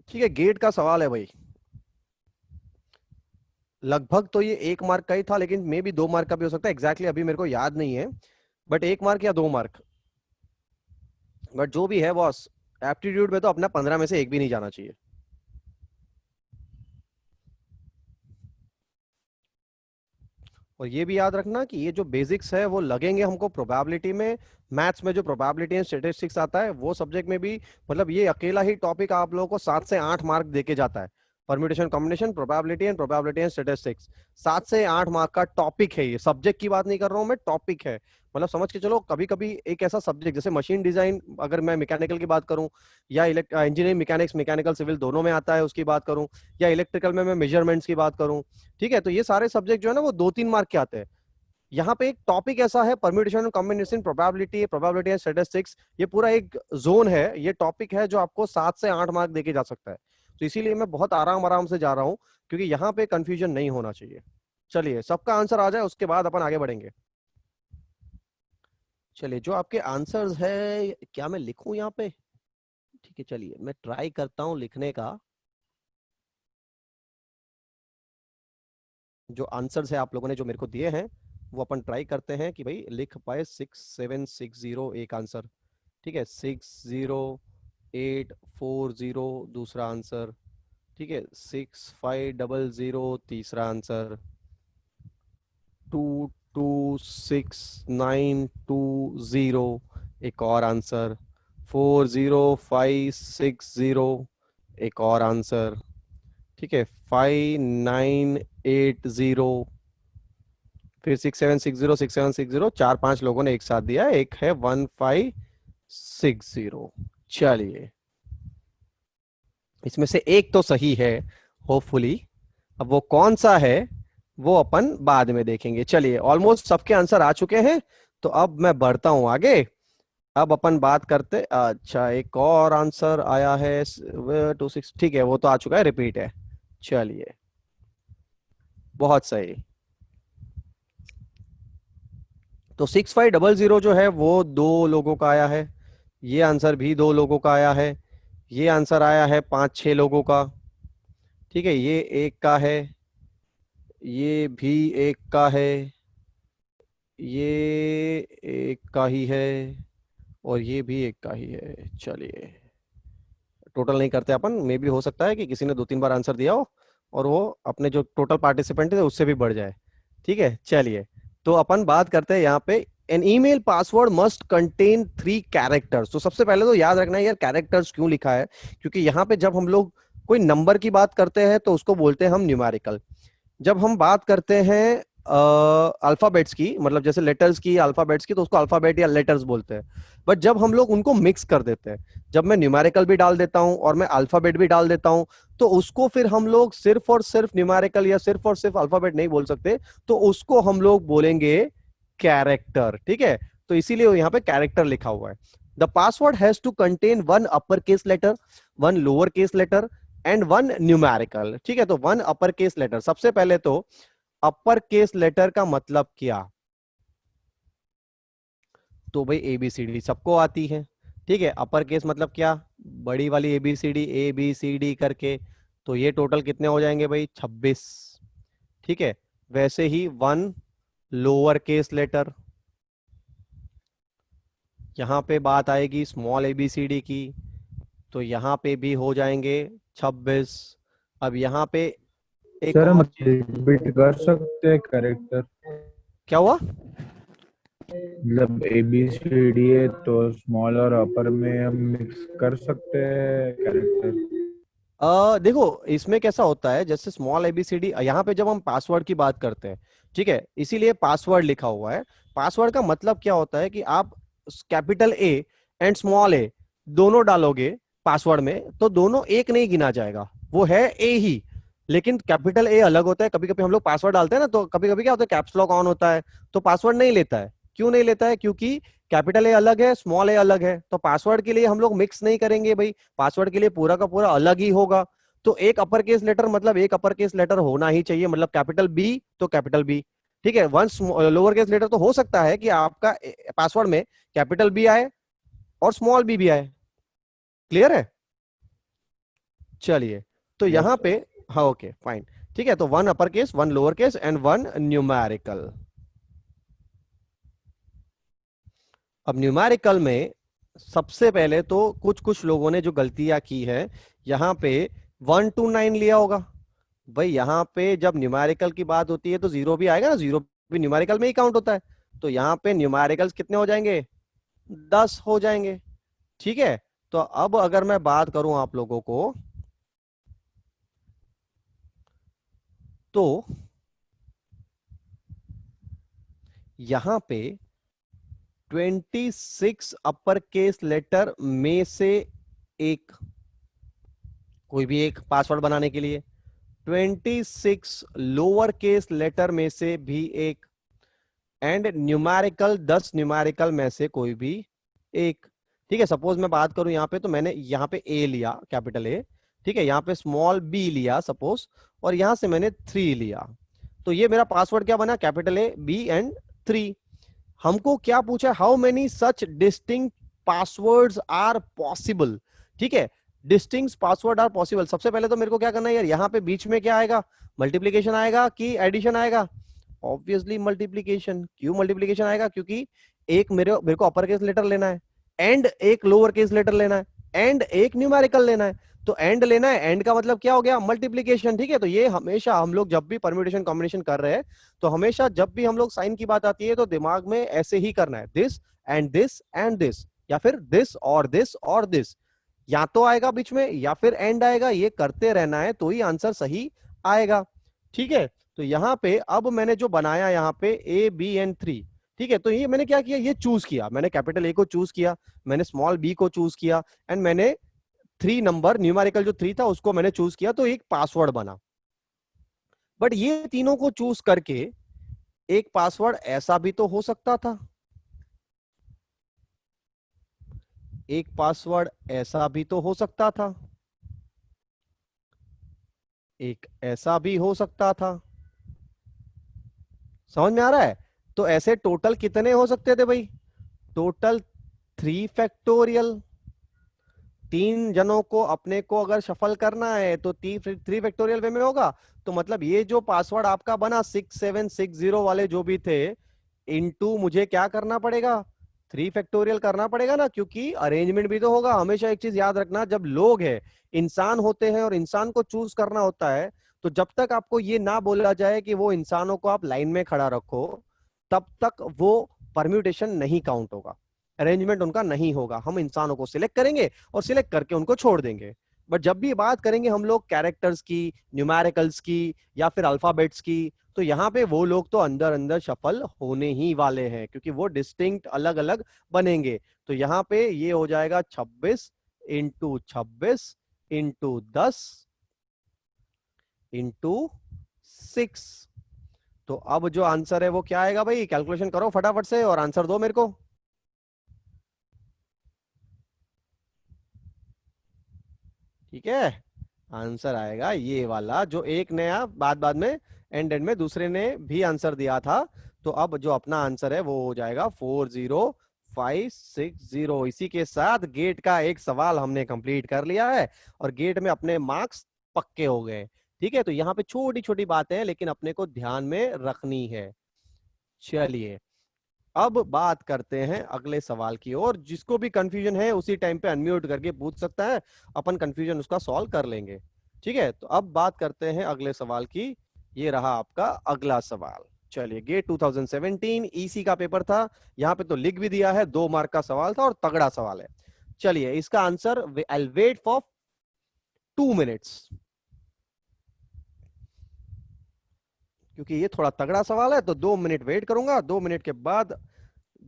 ठीक है, गेट का सवाल है भाई, लगभग तो ये 1 मार्क का ही था, लेकिन मे भी 2 मार्क का भी हो सकता है, एग्जैक्टली अभी मेरे को याद नहीं है, बट 1 मार्क या 2 मार्क, बट जो भी है बॉस, एप्टीट्यूड में तो अपना 15 में से एक भी नहीं जाना चाहिए। और ये भी याद रखना कि ये जो बेसिक्स है वो लगेंगे हमको प्रोबेबिलिटी में, मैथ्स में जो प्रोबेबिलिटी एंड स्टैटिस्टिक्स आता है वो सब्जेक्ट में भी, मतलब ये अकेला ही टॉपिक आप लोगों को 7 से 8 मार्क देके जाता है। Permutation combination, probability and statistics, 7 से 8 मार्क का टॉपिक है, ये सब्जेक्ट की बात नहीं कर रहा हूं मैं, टॉपिक है। मतलब समझ के चलो, कभी कभी एक ऐसा सब्जेक्ट जैसे मशीन डिजाइन, अगर मैं मैकेनिकल की बात करूं, या इंजीनियरिंग मैकेनिक्स, मैकेनिकल सिविल दोनों में आता है उसकी बात करूं, या इलेक्ट्रिकल में मैं मेजरमेंट्स की बात करूं, ठीक है, तो ये सारे सब्जेक्ट जो है ना वो 2-3 मार्क के आते हैं। यहाँ पे एक टॉपिक ऐसा है, permutation combination, probability and statistics, ये पूरा एक जोन है, ये टॉपिक है जो आपको 7 से 8 मार्क देके जा सकता है। तो इसीलिए मैं बहुत आराम आराम से जा रहा हूँ, क्योंकि यहाँ पे कंफ्यूजन नहीं होना चाहिए। चलिए, सबका आंसर आ जाए उसके बाद अपन आगे बढ़ेंगे। चलिए, जो आपके आंसर्स है क्या मैं लिखूं यहाँ पे? ठीक है, चलिए मैं ट्राई करता हूं लिखने का। जो आंसर्स है आप लोगों ने जो मेरे को दिए हैं वो अपन ट्राई करते हैं कि भाई लिख पाए। 6760 एक आंसर, ठीक है। 60840 दूसरा आंसर, ठीक है। 6500 तीसरा आंसर। 226920 एक और आंसर। 40560 एक और आंसर, ठीक है। 5980, फिर 6760 चार पांच लोगों ने एक साथ दिया, एक है 1560। चलिए, इसमें से एक तो सही है होपफुली। अब वो कौन सा है वो अपन बाद में देखेंगे। चलिए, ऑलमोस्ट सबके आंसर आ चुके हैं, तो अब मैं बढ़ता हूं आगे। अब अपन बात करते, अच्छा एक और आंसर आया है 26, ठीक है, वो तो आ चुका है, रिपीट है। चलिए, बहुत सही। तो 6500 जो है वो दो लोगों का आया है, ये आंसर भी दो लोगों का आया है, ये आंसर आया है 5-6 लोगों का, ठीक है। ये एक का है, ये भी एक का है, ये एक का ही है, और ये भी एक का ही है। चलिए, टोटल नहीं करते अपन, मे भी हो सकता है कि किसी ने 2-3 बार आंसर दिया हो और वो अपने जो टोटल पार्टिसिपेंट थे उससे भी बढ़ जाए, ठीक है। चलिए, तो अपन बात करते हैं यहाँ पे, an email password must contain 3 characters. तो सबसे पहले तो याद रखना है यार, कैरेक्टर्स क्यों लिखा है, क्योंकि यहाँ पे जब हम लोग कोई नंबर की बात करते हैं तो उसको बोलते हैं हम न्यूमेरिकल। जब हम बात करते हैं अल्फाबेट्स की, मतलब जैसे लेटर्स की, अल्फाबेट्स की, तो उसको अल्फाबेट या लेटर्स बोलते हैं। बट जब हम लोग उनको मिक्स कर देते हैं, जब मैं न्यूमेरिकल भी डाल देता हूं और मैं अल्फाबेट भी डाल देता हूं, तो उसको फिर हम लोग सिर्फ और सिर्फ न्यूमेरिकल या सिर्फ और सिर्फ अल्फाबेट नहीं बोल सकते, तो उसको हम लोग बोलेंगे कैरेक्टर, ठीक है। तो इसीलिए यहाँ पे कैरेक्टर लिखा हुआ है। The password has to contain 1 upper case letter, 1 lower case letter and 1 numerical, ठीक है। तो 1 अपर केस लेटर, सबसे पहले तो अपर केस लेटर का मतलब क्या? तो भाई ABCD सबको आती है, ठीक है। अपर केस मतलब क्या? बड़ी वाली ABCD करके। तो ये टोटल कितने हो जाएंगे भाई? 26, ठीक है। वैसे ही 1 लोअर केस लेटर, यहां पे बात आएगी स्मॉल ABCD की, तो यहां पे भी हो जाएंगे 26। अब यहां पे एक सर हम और चीज, रिपीट कर सकते हैं कैरेक्टर? क्या हुआ? मतलब ABCD है तो स्मॉल और अपर में हम मिक्स कर सकते हैं कैरेक्टर? देखो, इसमें कैसा होता है, जैसे स्मॉल ABCD, यहाँ पे जब हम पासवर्ड की बात करते हैं, ठीक है, इसीलिए पासवर्ड लिखा हुआ है। पासवर्ड का मतलब क्या होता है कि आप capital A and small a दोनों डालोगे पासवर्ड में, तो दोनों एक नहीं गिना जाएगा, वो है A ही। लेकिन कैपिटल A अलग होता है। कभी कभी हम लोग पासवर्ड डालते हैं ना, तो कभी कभी क्या होता है, कैप्स लॉक ऑन होता है तो पासवर्ड नहीं लेता है। क्यों नहीं लेता है? क्योंकि कैपिटल A अलग है, स्मॉल a अलग है, तो पासवर्ड के लिए हम लोग मिक्स नहीं करेंगे भाई, पासवर्ड के लिए पूरा का पूरा अलग ही होगा। तो एक अपर केस लेटर मतलब एक अपर केस लेटर होना ही चाहिए, मतलब कैपिटल B तो कैपिटल B, ठीक है। वन लोअर केस लेटर तो हो सकता है कि आपका पासवर्ड में कैपिटल B आए और स्मॉल b भी आए। क्लियर है? चलिए, तो यस यहां सर। पे, हाँ ओके फाइन, ठीक है। तो 1 upper case, 1 lower case and 1 numerical. अब न्यूमेरिकल में सबसे पहले तो कुछ कुछ लोगों ने जो गलतियां की है, यहां पे 1 to 9 लिया होगा भाई। यहां पे जब न्यूमेरिकल की बात होती है तो जीरो भी आएगा ना, जीरो भी न्यूमेरिकल में ही काउंट होता है। तो यहां पे न्यूमेरिकल्स कितने हो जाएंगे? 10 हो जाएंगे, ठीक है। तो अब अगर मैं बात करूं आप लोगों को, तो यहां पे 26 अपर केस लेटर में से एक, कोई भी एक पासवर्ड बनाने के लिए, 26 लोअर केस लेटर में से भी एक, एंड न्यूमेरिकल 10 न्यूमेरिकल में से कोई भी एक, ठीक है। सपोज मैं बात करूं यहां पे, तो मैंने यहां पे A लिया, कैपिटल A, ठीक है। यहां पे स्मॉल b लिया सपोज, और यहां से मैंने 3 लिया, तो ये मेरा पासवर्ड क्या बना? Capital A B and 3। हमको क्या पूछा, how many such distinct passwords are possible. ठीक है, डिस्टिंक्ट पासवर्ड आर पॉसिबल। सबसे पहले तो मेरे को क्या करना है यार, यहाँ पे बीच में क्या आएगा, मल्टीप्लीकेशन आएगा कि एडिशन आएगा, ऑब्वियसली मल्टीप्लीकेशन। क्यों मल्टीप्लीकेशन आएगा, क्योंकि एक मेरे मेरे को अपर केस लेटर लेना है, एंड एक लोअर केस लेटर लेना है, एंड एक न्यूमेरिकल लेना है। तो एंड लेना है, एंड का मतलब क्या हो गया, मल्टीप्लीकेशन। ठीक है, तो ये हमेशा हम लोग जब भी परम्यूटेशन कॉम्बिनेशन कर रहे हैं, तो हमेशा जब भी हम लोग साइन की बात आती है तो दिमाग में ऐसे ही करना है, this and this and this, या फिर दिस और दिस, या तो आएगा बीच में या फिर एंड आएगा, ये करते रहना है तो ही आंसर सही आएगा। ठीक है, तो यहां पे अब मैंने जो बनाया यहाँ पे ए बी एन थ्री। ठीक है, तो ये मैंने क्या किया, ये चूज किया, मैंने कैपिटल ए को चूज किया, मैंने स्मॉल बी को चूज किया, एंड मैंने थ्री नंबर न्यूमेरिकल जो थ्री था उसको मैंने चूज किया, तो एक पासवर्ड बना। बट ये तीनों को चूज करके एक पासवर्ड ऐसा भी तो हो सकता था, एक पासवर्ड ऐसा भी तो हो सकता था, एक ऐसा भी हो सकता था। समझ में आ रहा है? तो ऐसे टोटल कितने हो सकते थे भाई, टोटल 3 फैक्टोरियल। तीन जनों को अपने को अगर शफल करना है तो 3 फैक्टोरियल वे में होगा। तो मतलब ये जो पासवर्ड आपका बना 6760 वाले जो भी थे, इनटू मुझे क्या करना पड़ेगा, 3 फैक्टोरियल करना पड़ेगा ना, क्योंकि अरेंजमेंट भी तो होगा। हमेशा एक चीज याद रखना, जब लोग हैं, इंसान होते हैं और इंसान को चूज करना होता है, तो जब तक आपको ये ना बोला जाए कि वो इंसानों को आप लाइन में खड़ा रखो, तब तक वो परम्यूटेशन नहीं काउंट होगा, अरेंजमेंट उनका नहीं होगा। हम इंसानों को सिलेक्ट करेंगे और सिलेक्ट करके उनको छोड़ देंगे। बट जब भी बात करेंगे हम लोग कैरेक्टर्स की, न्यूमेरिकल्स की, या फिर अल्फाबेट्स की, तो यहाँ पे वो लोग तो अंदर अंदर सफल होने ही वाले हैं, क्योंकि वो डिस्टिंक्ट अलग अलग बनेंगे। तो यहाँ पे ये हो जाएगा 26 × 26 × 10 × 6। तो अब जो आंसर है वो क्या आएगा भाई, कैलकुलेशन करो फटाफट से और आंसर दो मेरे को। ठीक है, आंसर आएगा ये वाला, जो एक नया बाद बाद में एंड एंड में दूसरे ने भी आंसर दिया था। तो अब जो अपना आंसर है वो हो जाएगा 40560। इसी के साथ गेट का एक सवाल हमने कंप्लीट कर लिया है और गेट में अपने मार्क्स पक्के हो गए। ठीक है, तो यहाँ पे छोटी छोटी बातें हैं लेकिन अपने को ध्यान में रखनी है। चलिए, अब बात करते हैं अगले सवाल की ओर। जिसको भी कंफ्यूजन है उसी टाइम पे अनम्यूट करके पूछ सकता है, अपन कंफ्यूजन उसका सॉल्व कर लेंगे। ठीक है, तो अब बात करते हैं अगले सवाल की। ये रहा आपका अगला सवाल। चलिए, गेट 2017 ईसी का पेपर था। यहाँ पे तो लिख भी दिया है, 2 मार्क का सवाल था और तगड़ा सवाल है। चलिए, इसका answer I wait for 2 minutes, क्योंकि ये थोड़ा तगड़ा सवाल है, तो 2 मिनट वेट करूंगा। 2 मिनट के बाद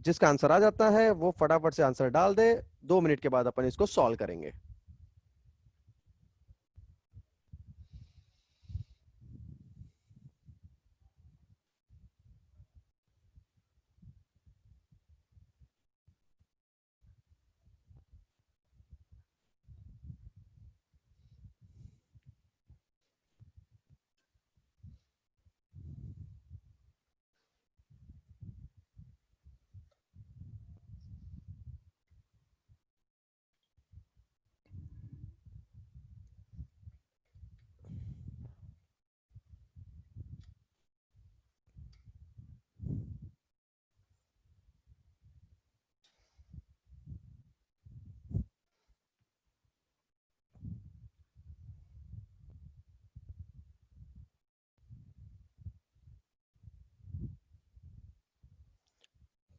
जिसका आंसर आ जाता है वो फटाफट से आंसर डाल दे। 2 मिनट के बाद अपन इसको सॉल्व करेंगे।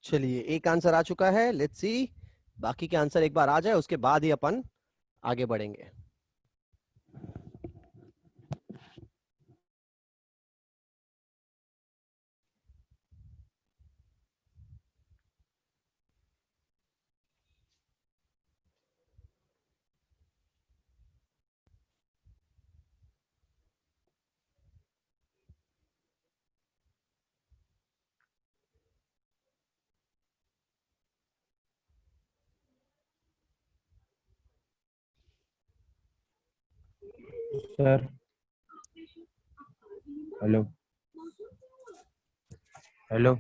चलिए, एक आंसर आ चुका है, लेट्स सी। बाकी के आंसर एक बार आ जाए उसके बाद ही अपन आगे बढ़ेंगे। Sir, hello hello.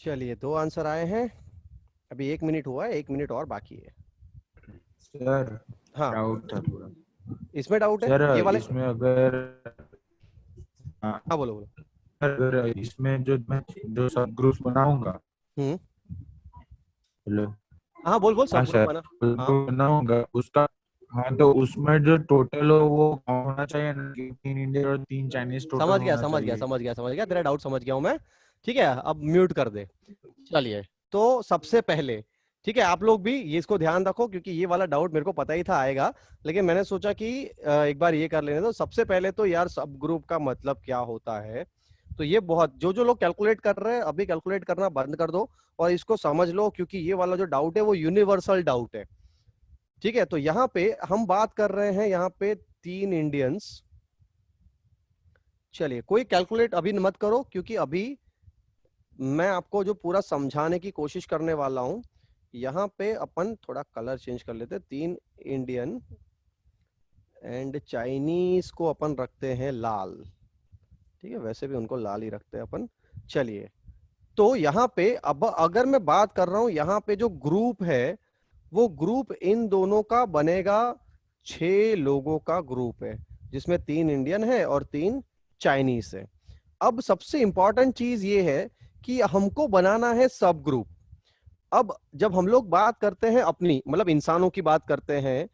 चलिए 2 आंसर आए हैं, अभी 1 मिनट हुआ है, 1 मिनट और बाकी है। सर हाँ डाउट था थोड़ा। इसमें डाउट है सर ये वाले। इसमें अगर हाँ, हाँ बोलो बोलो। अगर इसमें जो मैं जो सब ग्रुप बनाऊंगा, हम्म। हेलो, हाँ बोल बोल, हाँ सब ग्रुप सर, बना। हाँ ग्रुप बनाऊंगा उसका, हाँ तो उसमें जो टोटल हो वो होना चाहिए ना कि 3 इंडियन और 3 चाइनीज टोटल समझ गया होना समझ गया चाहिए। समझ गया समझ गया, तेरा डाउट समझ गया हूं मैं। ठीक है अब म्यूट कर दे। चलिए तो सबसे पहले, ठीक है आप लोग भी ये इसको ध्यान रखो क्योंकि ये वाला डाउट मेरे को पता ही था आएगा, लेकिन मैंने सोचा कि एक बार ये कर लेने दो। सबसे पहले तो यार सब ग्रुप का मतलब क्या होता है, तो ये बहुत जो जो लोग कैलकुलेट कर रहे हैं अभी कैलकुलेट करना बंद कर दो और इसको समझ लो, क्योंकि ये वाला जो डाउट है वो यूनिवर्सल डाउट है। ठीक है तो यहाँ पे हम बात कर रहे हैं यहाँ पे 3 इंडियंस। चलिए कोई कैलकुलेट अभी मत करो क्योंकि अभी मैं आपको जो पूरा समझाने की कोशिश करने वाला हूं। यहाँ पे अपन थोड़ा कलर चेंज कर लेते हैं, 3 इंडियन एंड चाइनीज को अपन रखते हैं लाल। ठीक है वैसे भी उनको लाल ही रखते हैं अपन। चलिए तो यहाँ पे अब अगर मैं बात कर रहा हूं यहाँ पे जो ग्रुप है वो ग्रुप इन दोनों का बनेगा, 6 लोगों का ग्रुप है जिसमें 3 इंडियन है और 3 चाइनीज है। अब सबसे इंपॉर्टेंट चीज ये है कि हमको बनाना है सब ग्रुप। अब जब हम लोग बात करते हैं अपनी मतलब इंसानों की बात करते हैं,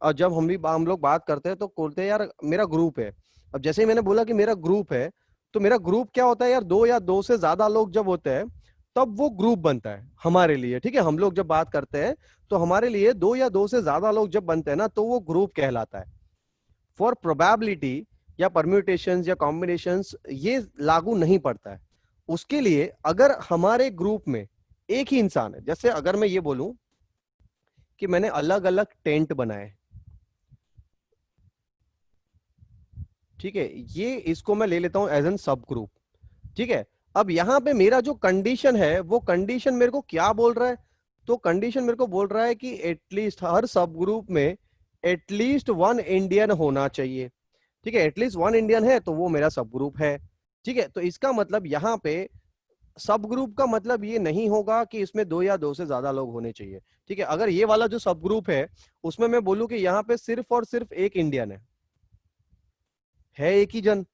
और जब हम लोग बात करते हैं तो बोलते हैं यार मेरा ग्रुप है। अब जैसे ही मैंने बोला कि मेरा ग्रुप है, तो मेरा ग्रुप क्या होता है यार, 2 या 2 से ज्यादा लोग जब होते हैं तब वो ग्रुप बनता है हमारे लिए। ठीक है हम लोग जब बात करते हैं तो हमारे लिए 2 या 2 से ज्यादा लोग जब बनते हैं ना तो वो ग्रुप कहलाता है। फॉर प्रोबेबिलिटी या परम्यूटेशंस या कॉम्बिनेशंस ये लागू नहीं पड़ता है। उसके लिए अगर हमारे ग्रुप में एक ही इंसान है, जैसे अगर मैं ये बोलूं कि मैंने अलग अलग टेंट बनाए, ठीक है ये इसको मैं ले लेता हूं एज एन सब ग्रुप। ठीक है अब यहां पे मेरा जो कंडीशन है वो कंडीशन मेरे को क्या बोल रहा है, तो कंडीशन मेरे को बोल रहा है कि एटलीस्ट हर सब ग्रुप में एटलीस्ट 1 इंडियन होना चाहिए। ठीक है एटलीस्ट 1 इंडियन है तो वो मेरा सब ग्रुप है। ठीक है तो इसका मतलब यहां पे सब ग्रुप का मतलब ये नहीं होगा कि इसमें 2 या 2 से ज्यादा लोग होने चाहिए। ठीक है अगर ये वाला जो सब ग्रुप है उसमें मैं बोलूं कि यहाँ पे सिर्फ और सिर्फ एक इंडियन है एक ही जन,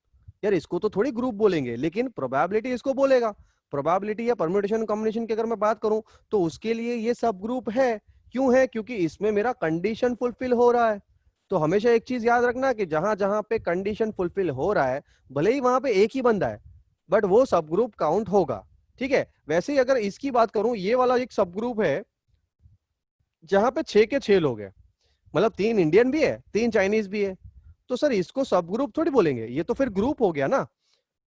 यार इसको तो थोड़ी ग्रुप बोलेंगे, लेकिन प्रोबेबिलिटी इसको बोलेगा। प्रोबेबिलिटी या परम्यूटेशन कॉम्बिनेशन की अगर मैं बात करूं तो उसके लिए ये सब ग्रुप है। क्यों है, क्योंकि इसमें मेरा कंडीशन फुलफिल हो रहा है। तो हमेशा एक चीज याद रखना कि जहां जहां पे कंडीशन फुलफिल हो रहा है भले ही वहां पे एक ही बंदा है बट वो सब ग्रुप काउंट होगा। ठीक है वैसे ही अगर इसकी बात करूं, ये वाला एक सब ग्रुप है जहां पे 6 के 6 लोग हैं, मतलब 3 इंडियन भी है 3 चाइनीज भी है, तो सर इसको सब ग्रुप थोड़ी बोलेंगे, ये तो फिर ग्रुप हो गया ना।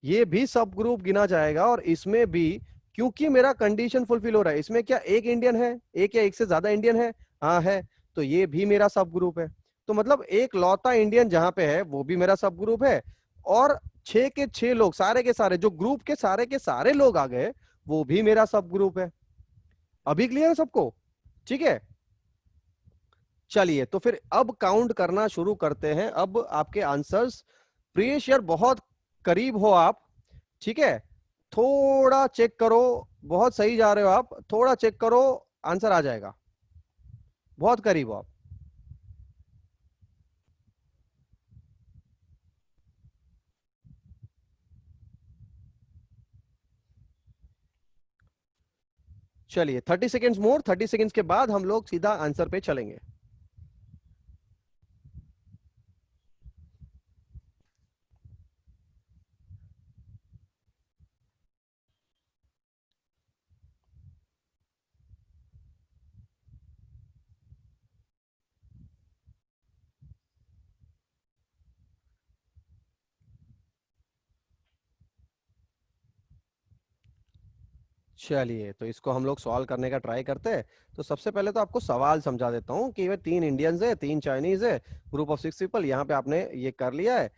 ये भी सब ग्रुप गिना जाएगा और इसमें भी क्योंकि मेरा कंडीशन फुलफिल हो रहा है, इसमें क्या एक इंडियन है, एक या एक से ज्यादा इंडियन है, हाँ है, तो ये भी मेरा सब ग्रुप है। तो मतलब एक लौता इंडियन जहां पे है वो भी मेरा सब ग्रुप है, और 6 के 6 लोग सारे के सारे जो ग्रुप के सारे लोग आ गए वो भी मेरा सब ग्रुप है। अभी क्लियर है सबको? ठीक है चलिए तो फिर अब काउंट करना शुरू करते हैं। अब आपके आंसर्स, प्रियेश यार बहुत करीब हो आप। ठीक है थोड़ा चेक करो, बहुत सही जा रहे हो आप, थोड़ा चेक करो आंसर आ जाएगा, बहुत करीब हो आप। चलिए 30 सेकेंड्स मोर, 30 सेकेंड्स के बाद हम लोग सीधा आंसर पे चलेंगे। चलिए तो इसको हम लोग सॉल्व करने का ट्राई करते हैं। तो सबसे पहले तो आपको सवाल समझा देता हूं कि ये 3 इंडियंस है 3 चाइनीज है, ग्रुप ऑफ 6 पीपल, यहाँ पे आपने ये कर लिया है।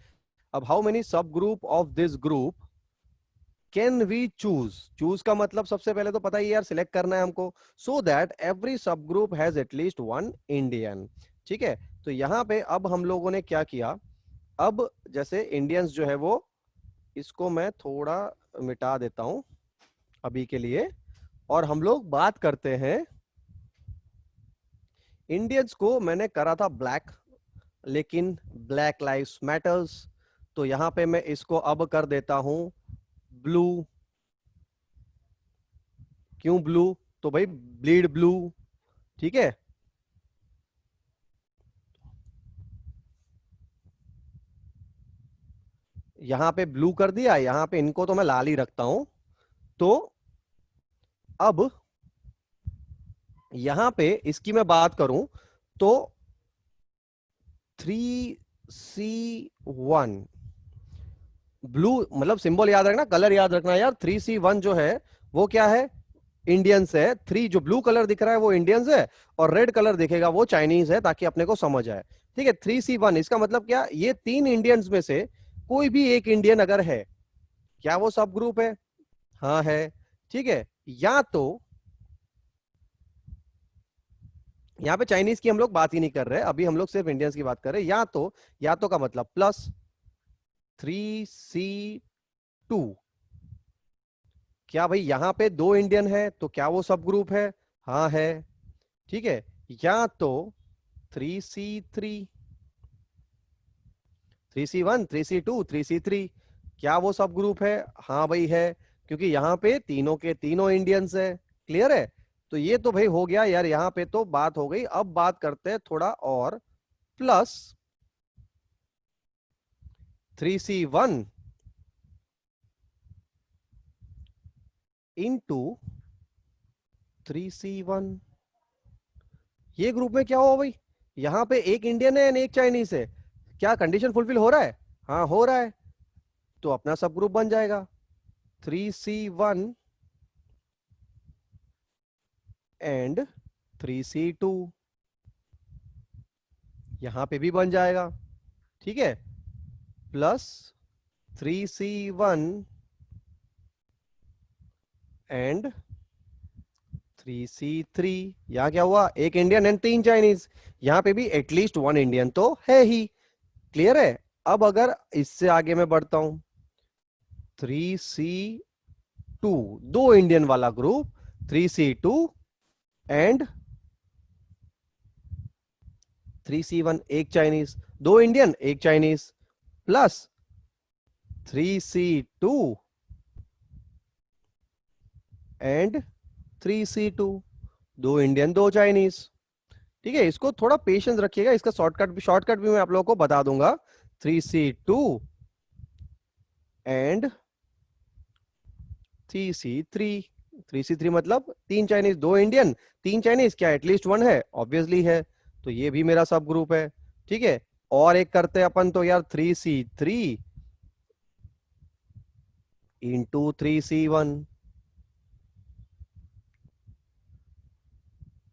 अब how many sub group of this group can we choose, choose का मतलब सबसे पहले तो पता ही यार सिलेक्ट करना है हमको, सो दैट एवरी सब ग्रुप हैज एटलीस्ट 1 इंडियन। ठीक है तो यहाँ पे अब हम लोगों ने क्या किया, अब जैसे इंडियंस जो है वो, इसको मैं थोड़ा मिटा देता हूं अभी के लिए। और हम लोग बात करते हैं इंडियंस को। मैंने करा था ब्लैक, लेकिन ब्लैक लाइव्स मैटर्स, तो यहां पे मैं इसको अब कर देता हूं ब्लू। क्यों ब्लू? तो भाई ब्लीड ब्लू, ठीक है। यहां पे ब्लू कर दिया, यहां पे इनको तो मैं लाल ही रखता हूं। तो अब यहां पे इसकी मैं बात करूं तो 3C1 ब्लू, मतलब सिंबल याद रखना, कलर याद रखना यार। 3C1 जो है वो क्या है? इंडियंस है। 3 जो ब्लू कलर दिख रहा है वो इंडियंस है, और रेड कलर दिखेगा वो चाइनीज है, ताकि अपने को समझ आए। ठीक है, 3C1 इसका मतलब क्या? ये 3 इंडियंस में से कोई भी एक इंडियन अगर है, क्या वो सब ग्रुप है? हाँ है। ठीक है, या तो यहाँ पे चाइनीज की हम लोग बात ही नहीं कर रहे, अभी हम लोग सिर्फ इंडियंस की बात कर रहे हैं। या तो का मतलब प्लस 3C2। क्या भाई यहां पे 2 इंडियन है, तो क्या वो सब ग्रुप है? हाँ है। ठीक है, या तो 3C3, 3C1, 3C2, 3C3, क्या वो सब ग्रुप है? हाँ भाई है, क्योंकि यहाँ पे तीनों के तीनों इंडियंस है। क्लियर है? तो ये तो भाई हो गया यार, यहाँ पे तो बात हो गई। अब बात करते हैं थोड़ा और, प्लस 3C1 इंटू 3C1। ये ग्रुप में क्या हुआ भाई? यहाँ पे एक इंडियन है और एक चाइनीज है। क्या कंडीशन फुलफिल हो रहा है? हाँ हो रहा है, तो अपना सब ग्रुप बन जाएगा 3C1 एंड 3C2। यहां पे भी बन जाएगा, ठीक है। Plus 3C1 and 3C3। यहां क्या हुआ? एक इंडियन एंड 3 चाइनीज। यहां पे भी एटलीस्ट 1 इंडियन तो है ही। क्लियर है? अब अगर इससे आगे मैं बढ़ता हूं, 3C2, 2 इंडियन वाला ग्रुप, 3C2 एंड 3C1, एक चाइनीज, 2 इंडियन एक Chinese, plus 3C2 and 3C2, 2 Indian 2 Chinese. ठीक है, इसको थोड़ा पेशेंस रखिएगा, इसका शॉर्टकट भी मैं आप लोगों को बता दूंगा। 3C2 and 3C3। 3C3 मतलब 3 चाइनीज 2 इंडियन 3 चाइनीज, क्या एटलीस्ट 1 है? ऑब्वियसली है, तो ये भी मेरा सब ग्रुप है। ठीक है, और एक करते हैं अपन तो यार, 3C3 into 3C1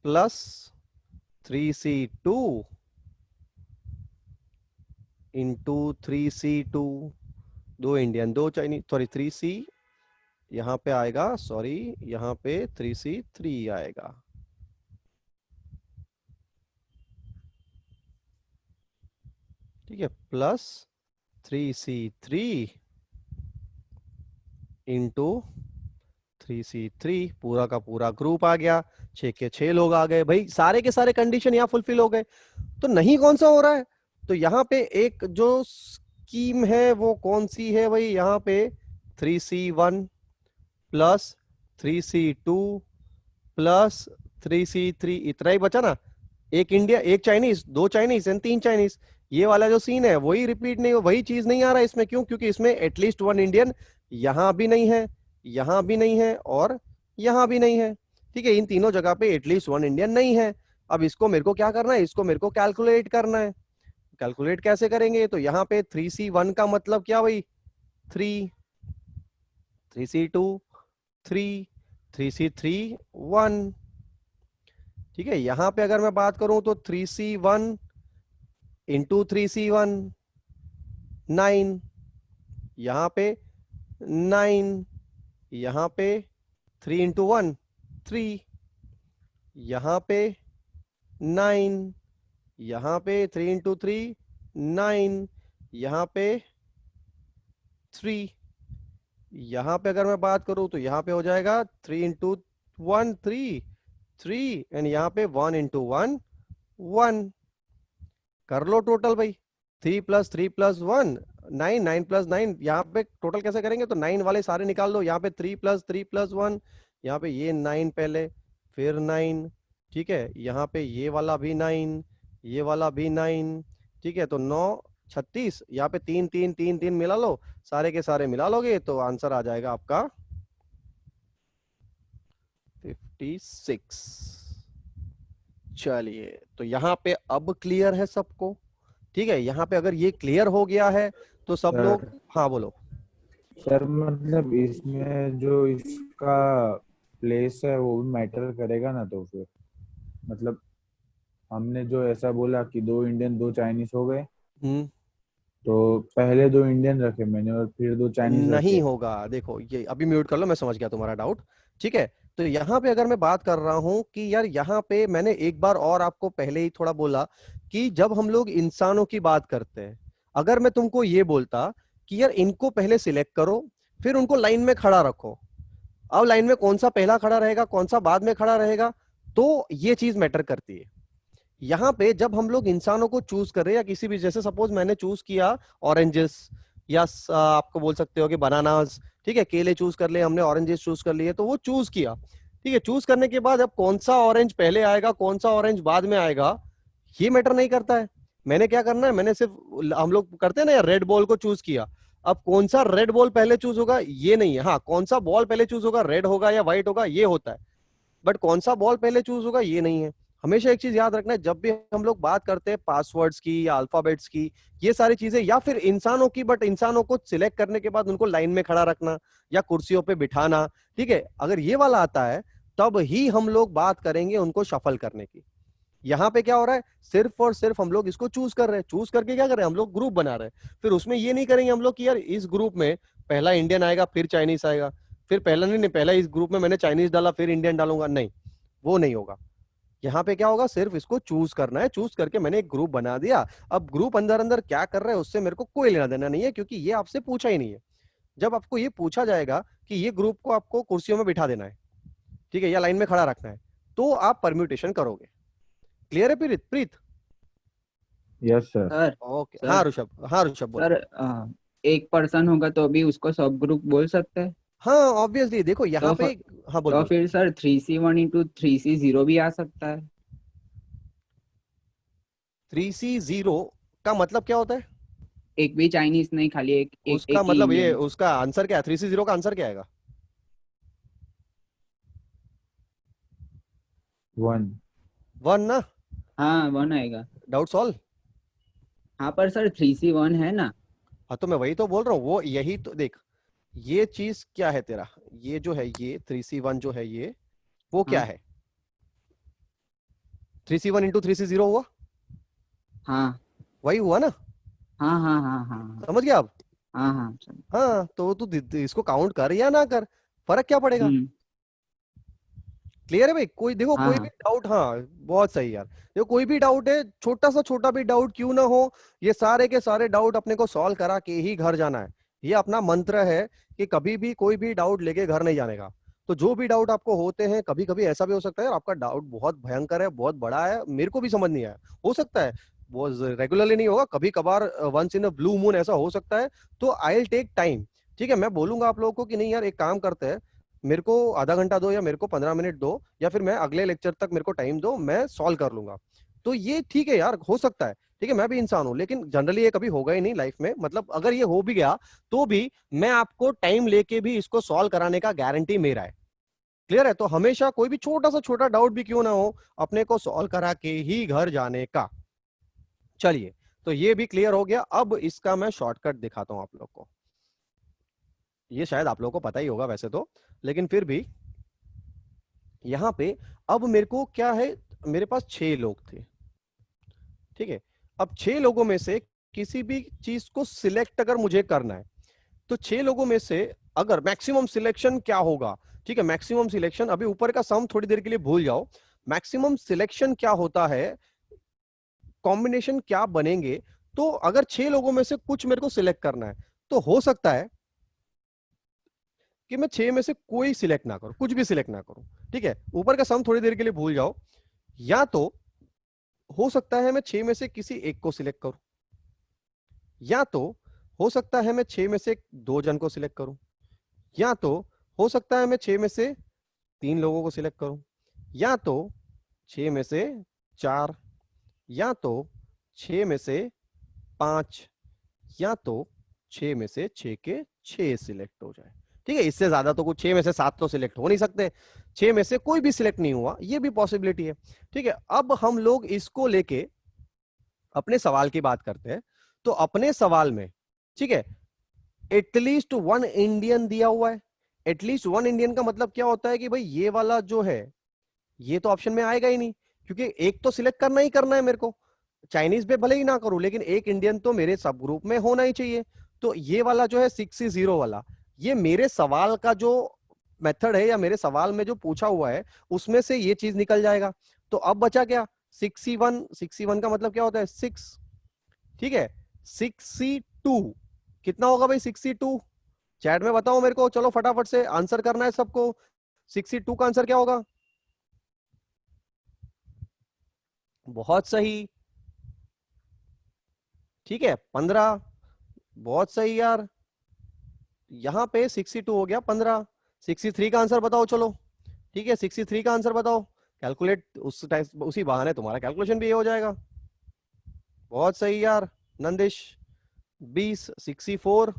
plus 3C2 into 3C2, 2 Indian 2 Chinese, sorry 3C यहां पे आएगा, सॉरी यहां पे 3C3 आएगा। ठीक है, प्लस 3C3 इंटू 3C3, पूरा का पूरा ग्रुप आ गया। 6 के 6 लोग आ गए भाई, सारे के सारे कंडीशन यहाँ फुलफिल हो गए। तो नहीं कौन सा हो रहा है? तो यहाँ पे एक जो स्कीम है वो कौन सी है भाई? यहाँ पे 3C1 plus 3C2 plus 3C3, इतना ही बचा ना। एक इंडिया एक चाइनीज 2 चाइनीज एंड 3 चाइनीज। ये वाला जो सीन है वही रिपीट नहीं, वही चीज नहीं आ रहा है इसमें। क्यों? क्योंकि इसमें एटलीस्ट 1 इंडियन यहां भी नहीं है, यहां भी नहीं है, और यहां भी नहीं है। ठीक है, इन तीनों जगह पे एटलीस्ट 1 इंडियन नहीं है। अब इसको मेरे को क्या करना है? इसको मेरे को कैलकुलेट करना है। कैलकुलेट कैसे करेंगे? तो यहाँ पे 3C1 का मतलब क्या भाई? 3, 3C2 3, 3C3 1। ठीक है, यहां पे अगर मैं बात करूं तो 3C1 इंटू 3C1 9, यहां पे 9, यहां पे 3 इंटू 1 3, यहां पे 9, यहां पे 3 इंटू 3 9, यहां पे 3, यहां पे अगर मैं बात करूं तो यहां पे हो जाएगा 3 इंटू 1 3 3 एंड यहाँ पे 1 इंटू 1 1। कर लो टोटल भाई, 3 प्लस 3 प्लस 1 9, 9 प्लस 9। यहाँ पे टोटल कैसे करेंगे, तो 9 वाले सारे निकाल दो। यहाँ पे 3 प्लस 3 प्लस 1, यहाँ पे ये 9 पहले, फिर 9, ठीक है। यहाँ पे ये वाला भी 9, ये वाला भी 9, ठीक है। तो 9 36, यहाँ पे 3 3 3 3 मिला लो, सारे के सारे मिला लोगे तो आंसर आ जाएगा आपका 56। चलिए, तो यहाँ पे अब क्लियर है सबको, ठीक है। यहाँ पे अगर ये क्लियर हो गया है तो सब लोग, सर हाँ बोलो। सर मतलब इसमें जो इसका प्लेस है वो भी मैटर करेगा ना, तो फिर मतलब हमने जो ऐसा बोला कि 2 इंडियन 2 चाइनीज हो गए, हम्म, तो पहले 2 इंडियन रखे मैंने और फिर 2 चाइनीज नहीं रखे। होगा। देखो ये अभी म्यूट कर लो, मैं समझ गया तुम्हारा डाउट, ठीक है। तो यहाँ पे अगर मैं बात कर रहा हूं कि यार यहाँ पे मैंने एक बार और आपको पहले ही थोड़ा बोला कि जब हम लोग इंसानों की बात करते हैं, अगर मैं तुमको ये बोलता कि यार इनको पहले सिलेक्ट करो, फिर उनको लाइन में खड़ा रखो, अब लाइन में कौन सा पहला खड़ा रहेगा कौन सा बाद में खड़ा रहेगा, तो ये चीज मैटर करती है। यहाँ पे जब हम लोग इंसानों को चूज कर रहे हैं या किसी भी, जैसे सपोज मैंने चूज किया ऑरेंजेस, या आपको बोल सकते हो कि बनानास, ठीक है। केले चूज कर लिए हमने, ऑरेंजेस चूज कर लिए, तो वो चूज किया, ठीक है। चूज करने के बाद अब कौन सा ऑरेंज पहले आएगा कौन सा ऑरेंज बाद में आएगा, ये मैटर नहीं करता है। मैंने क्या करना है, मैंने सिर्फ, हम लोग करते हैं ना, रेड बॉल को चूज किया। अब कौन सा रेड बॉल पहले चूज होगा ये नहीं है, हाँ कौन सा बॉल पहले चूज होगा, रेड होगा या व्हाइट होगा ये होता है, बट कौन सा बॉल पहले चूज होगा ये नहीं है। हमेशा एक चीज याद रखना है, जब भी हम लोग बात करते हैं पासवर्ड्स की या अल्फाबेट्स की, ये सारी चीजें, या फिर इंसानों की, बट इंसानों को सिलेक्ट करने के बाद उनको लाइन में खड़ा रखना या कुर्सियों पे बिठाना, ठीक है, अगर ये वाला आता है तब ही हम लोग बात करेंगे उनको शफल करने की। यहाँ पे क्या हो रहा है, सिर्फ और सिर्फ हम लोग इसको चूज कर रहे हैं, चूज करके क्या कर रहे हैं, हम लोग ग्रुप बना रहे हैं। फिर उसमें ये नहीं करेंगे हम लोग कि यार इस ग्रुप में पहला इंडियन आएगा फिर चाइनीज आएगा, फिर पहला नहीं, नहीं पहला इस ग्रुप में मैंने चाइनीज डाला फिर इंडियन डालूंगा, नहीं, वो नहीं होगा। यहाँ पे क्या होगा, सिर्फ इसको चूज करना है, चूज करके मैंने एक ग्रुप बना दिया। अब ग्रुप अंदर अंदर क्या कर रहा है उससे मेरे को कोई लेना देना नहीं है, क्योंकि ये आपसे पूछा ही नहीं है। जब आपको ये पूछा जाएगा कि ये ग्रुप को आपको कुर्सियों में बिठा देना है, ठीक है, या लाइन में खड़ा रखना है, तो आप परम्यूटेशन करोगे। क्लियर है Preet? Preet, yes sir. Sir okay, sir हाँ ऋषभ, हाँ ऋषभ बोलो। सर एक पर्सन होगा तो भी उसको सब ग्रुप बोल सकते हैं। हाँ ऑब्वियसली, देखो यहाँ तो पे, हाँ बोल तो बोल। फिर सर 3C1 इंटू 3C0 भी आ सकता है। 3C0 का मतलब क्या होता है? एक भी चाइनीज नहीं, खाली एक एक उसका एक ही मतलब ये, इंडियन। उसका आंसर क्या है, 3C0 का आंसर क्या आएगा? 1। 1 ना? हाँ 1 आएगा। Doubt solve. हाँ पर सर 3C1 है ना। हाँ तो मैं वही तो बोल रहा हूँ, वो यही तो देख, ये चीज क्या है तेरा, ये जो है ये 3C1 जो है ये, वो क्या हाँ है? 3C1 इंटू 3C0 हुआ, हाँ वही हुआ ना? हाँ हाँ हाँ हाँ समझ गया अब? हाँ हाँ हाँ सर। हाँ तो तू इसको काउंट कर या ना कर, फर्क क्या पड़ेगा? क्लियर है भाई? कोई देखो हाँ कोई भी हाँ डाउट, हाँ बहुत सही यार, देखो कोई भी डाउट है, छोटा सा छोटा भी डाउट क्यों ना हो, ये सारे के सारे डाउट अपने को सॉल्व करा के ही घर जाना है। ये अपना मंत्र है कि कभी भी कोई भी डाउट लेके घर नहीं जाने का। तो जो भी डाउट आपको होते हैं, कभी कभी ऐसा भी हो सकता है आपका डाउट बहुत भयंकर है, बहुत बड़ा है, मेरे को भी समझ नहीं आया, हो सकता है वो रेगुलरली नहीं होगा, कभी कभार once in a blue moon ऐसा हो सकता है, तो आई विल टेक टाइम। ठीक है, मैं बोलूंगा आप लोगों को कि नहीं यार एक काम करते हैं, मेरे को आधा घंटा दो या मेरे को 15 मिनट दो, या फिर मैं अगले लेक्चर तक मेरे को टाइम दो, मैं सॉल्व कर लूंगा। तो ये ठीक है यार, हो सकता है, ठीक है, मैं भी इंसान हूं, लेकिन जनरली ये कभी होगा ही नहीं लाइफ में, मतलब अगर ये हो भी गया तो भी मैं आपको टाइम लेके भी इसको सॉल्व कराने का गारंटी मेरा है। क्लियर है? तो हमेशा कोई भी छोटा सा छोटा डाउट भी क्यों ना हो, अपने को सॉल्व करा के ही घर जाने का। चलिए, तो ये भी क्लियर हो गया। अब इसका मैं शॉर्टकट दिखाता हूं आप लोग को, ये शायद आप लोगों को पता ही होगा वैसे तो, लेकिन फिर भी यहां पे अब मेरे को क्या है, मेरे पास 6 लोग थे, ठीक है। अब 6 लोगों में से किसी भी चीज को सिलेक्ट अगर मुझे करना है, तो 6 लोगों में से अगर मैक्सिमम सिलेक्शन क्या होगा, ठीक है, मैक्सिमम सिलेक्शन, अभी ऊपर का सम थोड़ी देर के लिए भूल जाओ, मैक्सिमम सिलेक्शन क्या होता है, कॉम्बिनेशन क्या बनेंगे। तो अगर 6 लोगों में से कुछ मेरे को सिलेक्ट करना है, तो हो सकता है कि मैं 6 में से कोई सिलेक्ट ना करूं, कुछ भी सिलेक्ट ना करूं, ठीक है। ऊपर का सम थोड़ी देर के लिए भूल जाओ। या तो हो सकता है मैं 6 में से किसी एक को सिलेक्ट करूं, या तो हो सकता है मैं 6 में से 2 जन को सिलेक्ट करूं, या तो हो सकता है मैं 6 में से 3 लोगों को सिलेक्ट करूं, या तो 6 में से 4, या तो 6 में से 5, या तो 6 में से 6 के 6 सिलेक्ट हो जाए, ठीक है। इससे ज्यादा तो कुछ 6 में से 7 तो सिलेक्ट हो नहीं सकते, 6 में से कोई भी सिलेक्ट नहीं हुआ, ये भी पॉसिबिलिटी है, ठीक है। अब हम लोग इसको लेके अपने सवाल की बात करते हैं। तो अपने सवाल में, ठीक है, एटलीस्ट 1 इंडियन दिया हुआ है। एटलीस्ट 1 इंडियन का मतलब क्या होता है कि भाई ये वाला जो है ये तो ऑप्शन में आएगा ही नहीं, क्योंकि एक तो सिलेक्ट करना ही करना है मेरे को। चाइनीज पे भले ही ना करूं, लेकिन एक इंडियन तो मेरे सब ग्रुप में होना ही चाहिए। तो ये वाला जो है 6C0 वाला, ये मेरे सवाल का जो मेथड है या मेरे सवाल में जो पूछा हुआ है उसमें से ये चीज निकल जाएगा। तो अब बचा क्या, 6C1। 6C1 का मतलब क्या होता है 6, ठीक है। 6C2 कितना होगा भाई, 6C2 चैट में बताओ मेरे को, चलो फटाफट से आंसर करना है सबको। 6C2 का आंसर क्या होगा, बहुत सही, ठीक है 15, बहुत सही यार। यहां पे 6C2 हो गया 15। 6C3 का आंसर बताओ चलो, ठीक है 6C3 का आंसर बताओ। कैलकुलेट उस टाइम उसी बहाने तुम्हारा कैलकुलेशन भी ये हो जाएगा। बहुत सही यार नंदिश, 20। 6C4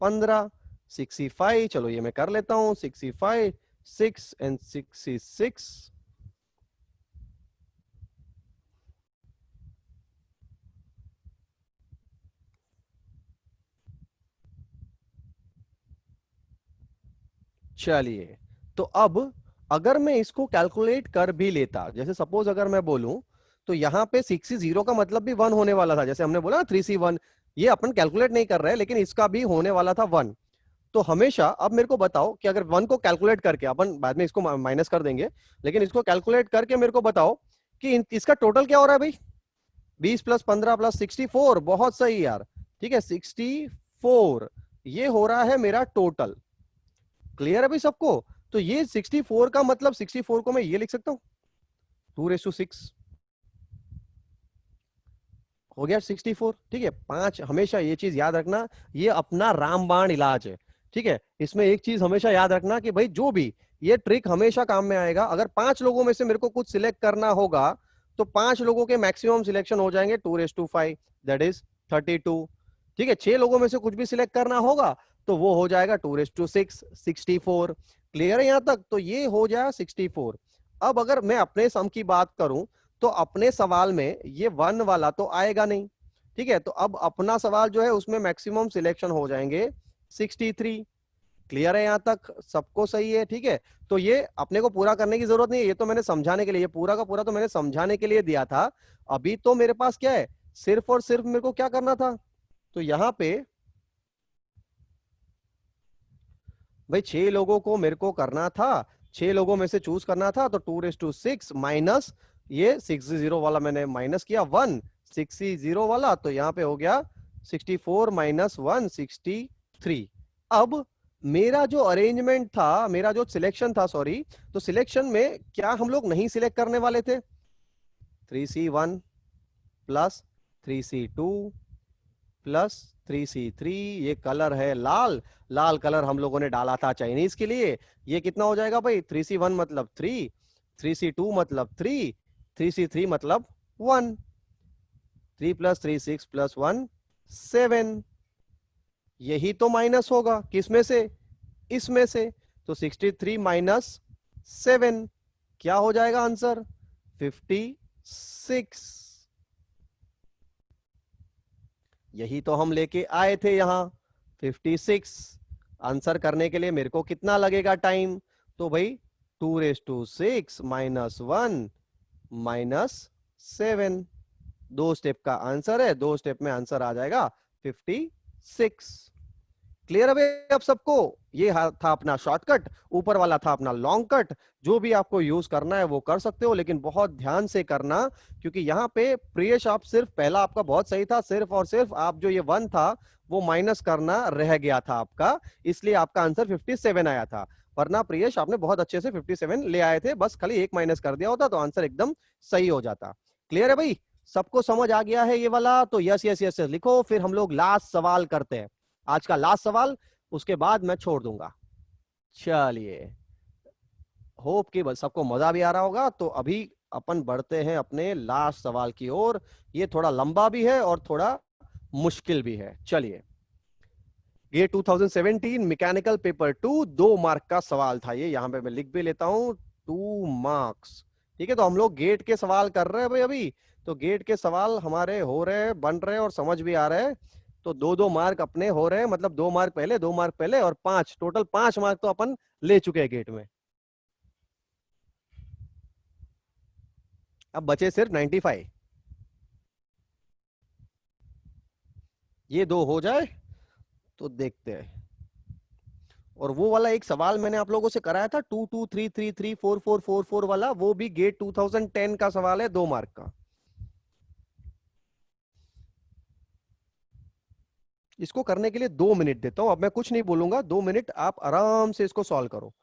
15। 6C5 चलो ये मैं कर लेता हूं, 6C5 6 एंड 6C6 चलिए। तो अब अगर मैं इसको कैलकुलेट कर भी लेता, जैसे सपोज अगर मैं बोलूं तो यहां पे 6C0 का मतलब भी 1 होने वाला था, जैसे हमने बोला 3C1, ये अपन कैलकुलेट नहीं कर रहे लेकिन इसका भी होने वाला था 1। तो हमेशा अब मेरे को बताओ कि अगर 1 को कैलकुलेट करके, अपन बाद में इसको माइनस कर देंगे, लेकिन इसको कैलकुलेट करके मेरे को बताओ कि इसका टोटल क्या हो रहा है भाई। 20 + 15 + 64, बहुत सही यार, ठीक है 64 ये हो रहा है मेरा टोटल। क्लियर है भाई सबको। तो ये 64 का मतलब 64 को मैं ये लिख सकता हूं 2/6 हो गया 64, ठीक है 5। हमेशा ये चीज याद रखना, ये अपना रामबाण इलाज है, ठीक है। इसमें एक चीज हमेशा याद रखना कि भाई जो भी ये ट्रिक हमेशा काम में आएगा। अगर 5 लोगों में से मेरे को कुछ सिलेक्ट करना होगा तो 5 लोगों के मैक्सिमम सिलेक्शन हो जाएंगे 2/5, दैट इज 32, ठीक है। 6 लोगों में से कुछ भी सिलेक्ट करना होगा तो वो हो जाएगा 2/6 64। क्लियर है यहां तक, तो ये हो जाएगा 64। अब अगर मैं अपने सम की बात करूं तो अपने सवाल में ये 1 वाला तो आएगा नहीं, ठीक है। तो अब अपना सवाल जो है उसमें मैक्सिमम सिलेक्शन हो जाएंगे 63। क्लियर है यहां तक सबको, सही है, ठीक है। तो ये अपने को पूरा करने की जरूरत नहीं है, ये तो मैंने समझाने के लिए, ये पूरा का पूरा तो मैंने समझाने के लिए दिया था। अभी तो मेरे पास क्या है, सिर्फ और सिर्फ मेरे को क्या करना था। तो यहां पे भाई 6 लोगों को मेरे को करना था, 6 लोगों में से चूज करना था, तो 2/6 माइनस ये 6C0 वाला मैंने माइनस किया 1, 6C0 वाला, तो यहां पे हो गया 64 - 1 63। अब मेरा जो अरेंजमेंट था, मेरा जो सिलेक्शन था, सॉरी, तो सिलेक्शन में क्या हम लोग नहीं सिलेक्ट करने वाले थे, 3C1 + 3C2 + 3C3, ये कलर है लाल, लाल कलर हम लोगों ने डाला था चाइनीज के लिए। ये कितना हो जाएगा भाई, 3C1 मतलब 3, 3C2 मतलब 3, 3C3 मतलब 1, 3 + 3 6 + 1 7। यही तो माइनस होगा किसमें से, इसमें से। तो 63 - 7 क्या हो जाएगा आंसर, 56। यही तो हम लेके आए थे यहां 56। आंसर करने के लिए मेरे को कितना लगेगा टाइम, तो भाई 2/6 - 1 - 7, 2 स्टेप का आंसर है, 2 स्टेप में आंसर आ जाएगा 56। क्लियर है भाई अब सबको। ये था अपना शॉर्टकट, ऊपर वाला था अपना लॉन्ग कट। जो भी आपको यूज करना है वो कर सकते हो, लेकिन बहुत ध्यान से करना, क्योंकि यहाँ पे प्रियश आप सिर्फ पहला आपका बहुत सही था, सिर्फ और सिर्फ आप जो ये 1 था वो माइनस करना रह गया था आपका, इसलिए आपका आंसर 57 आया था। वरना प्रियेश आपने बहुत अच्छे से 57 ले आए थे, बस खाली एक माइनस कर दिया होता तो आंसर एकदम सही हो जाता। क्लियर है भाई, सबको समझ आ गया है ये वाला? तो यस यस यस लिखो। फिर हम लोग लास्ट सवाल करते हैं, आज का लास्ट सवाल, उसके बाद मैं छोड़ दूंगा। चलिए, होप कि बस सबको मजा भी आ रहा होगा। तो अभी अपन बढ़ते हैं अपने लास्ट सवाल की ओर। ये थोड़ा लंबा भी है और थोड़ा मुश्किल भी है। चलिए, ये 2017 मैकेनिकल पेपर 2 2 मार्क का सवाल था। ये यहां पे मैं लिख भी लेता हूं, 2 मार्क्स। ठीक है, तो हम लोग गेट के सवाल कर रहे हैं भाई अभी। तो गेट के सवाल हमारे हो रहे हैं, बन रहे हैं और समझ भी आ रहे हैं। तो 2 2 मार्क अपने हो रहे हैं, मतलब 2 मार्क पहले, 2 मार्क पहले और 5, टोटल 5 मार्क तो अपन ले चुके हैं गेट में। अब बचे सिर्फ 95। ये 2 हो जाए तो देखते हैं। और वो वाला एक सवाल मैंने आप लोगों से कराया था 2 2 3 3 3 4 4 4 4 वाला, वो भी गेट 2010 का सवाल है, 2 मार्क का। इसको करने के लिए 2 मिनट देता हूं, अब मैं कुछ नहीं बोलूंगा, 2 मिनट आप आराम से इसको सॉल्व करो।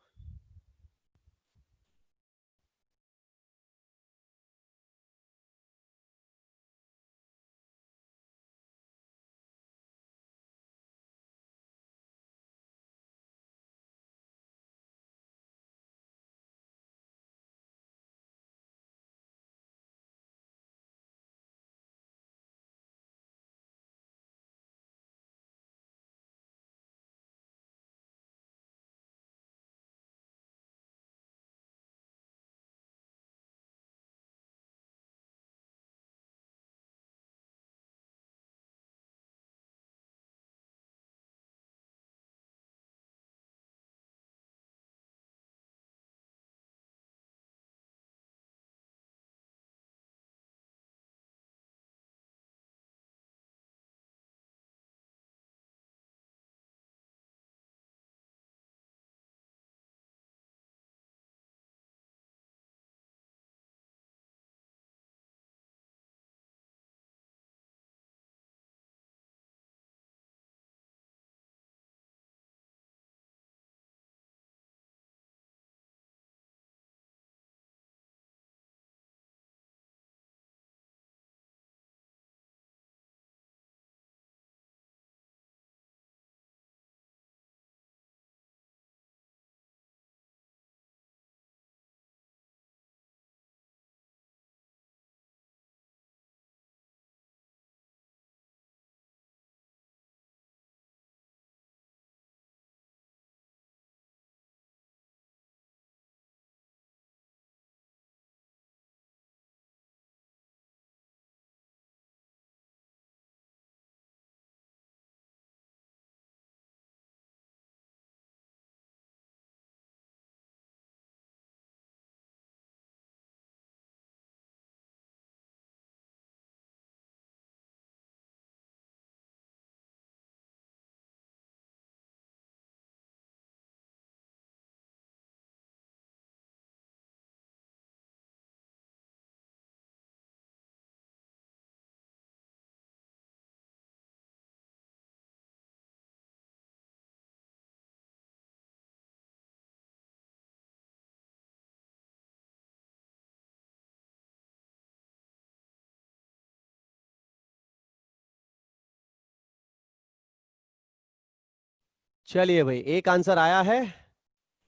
चलिए भाई, एक आंसर आया है।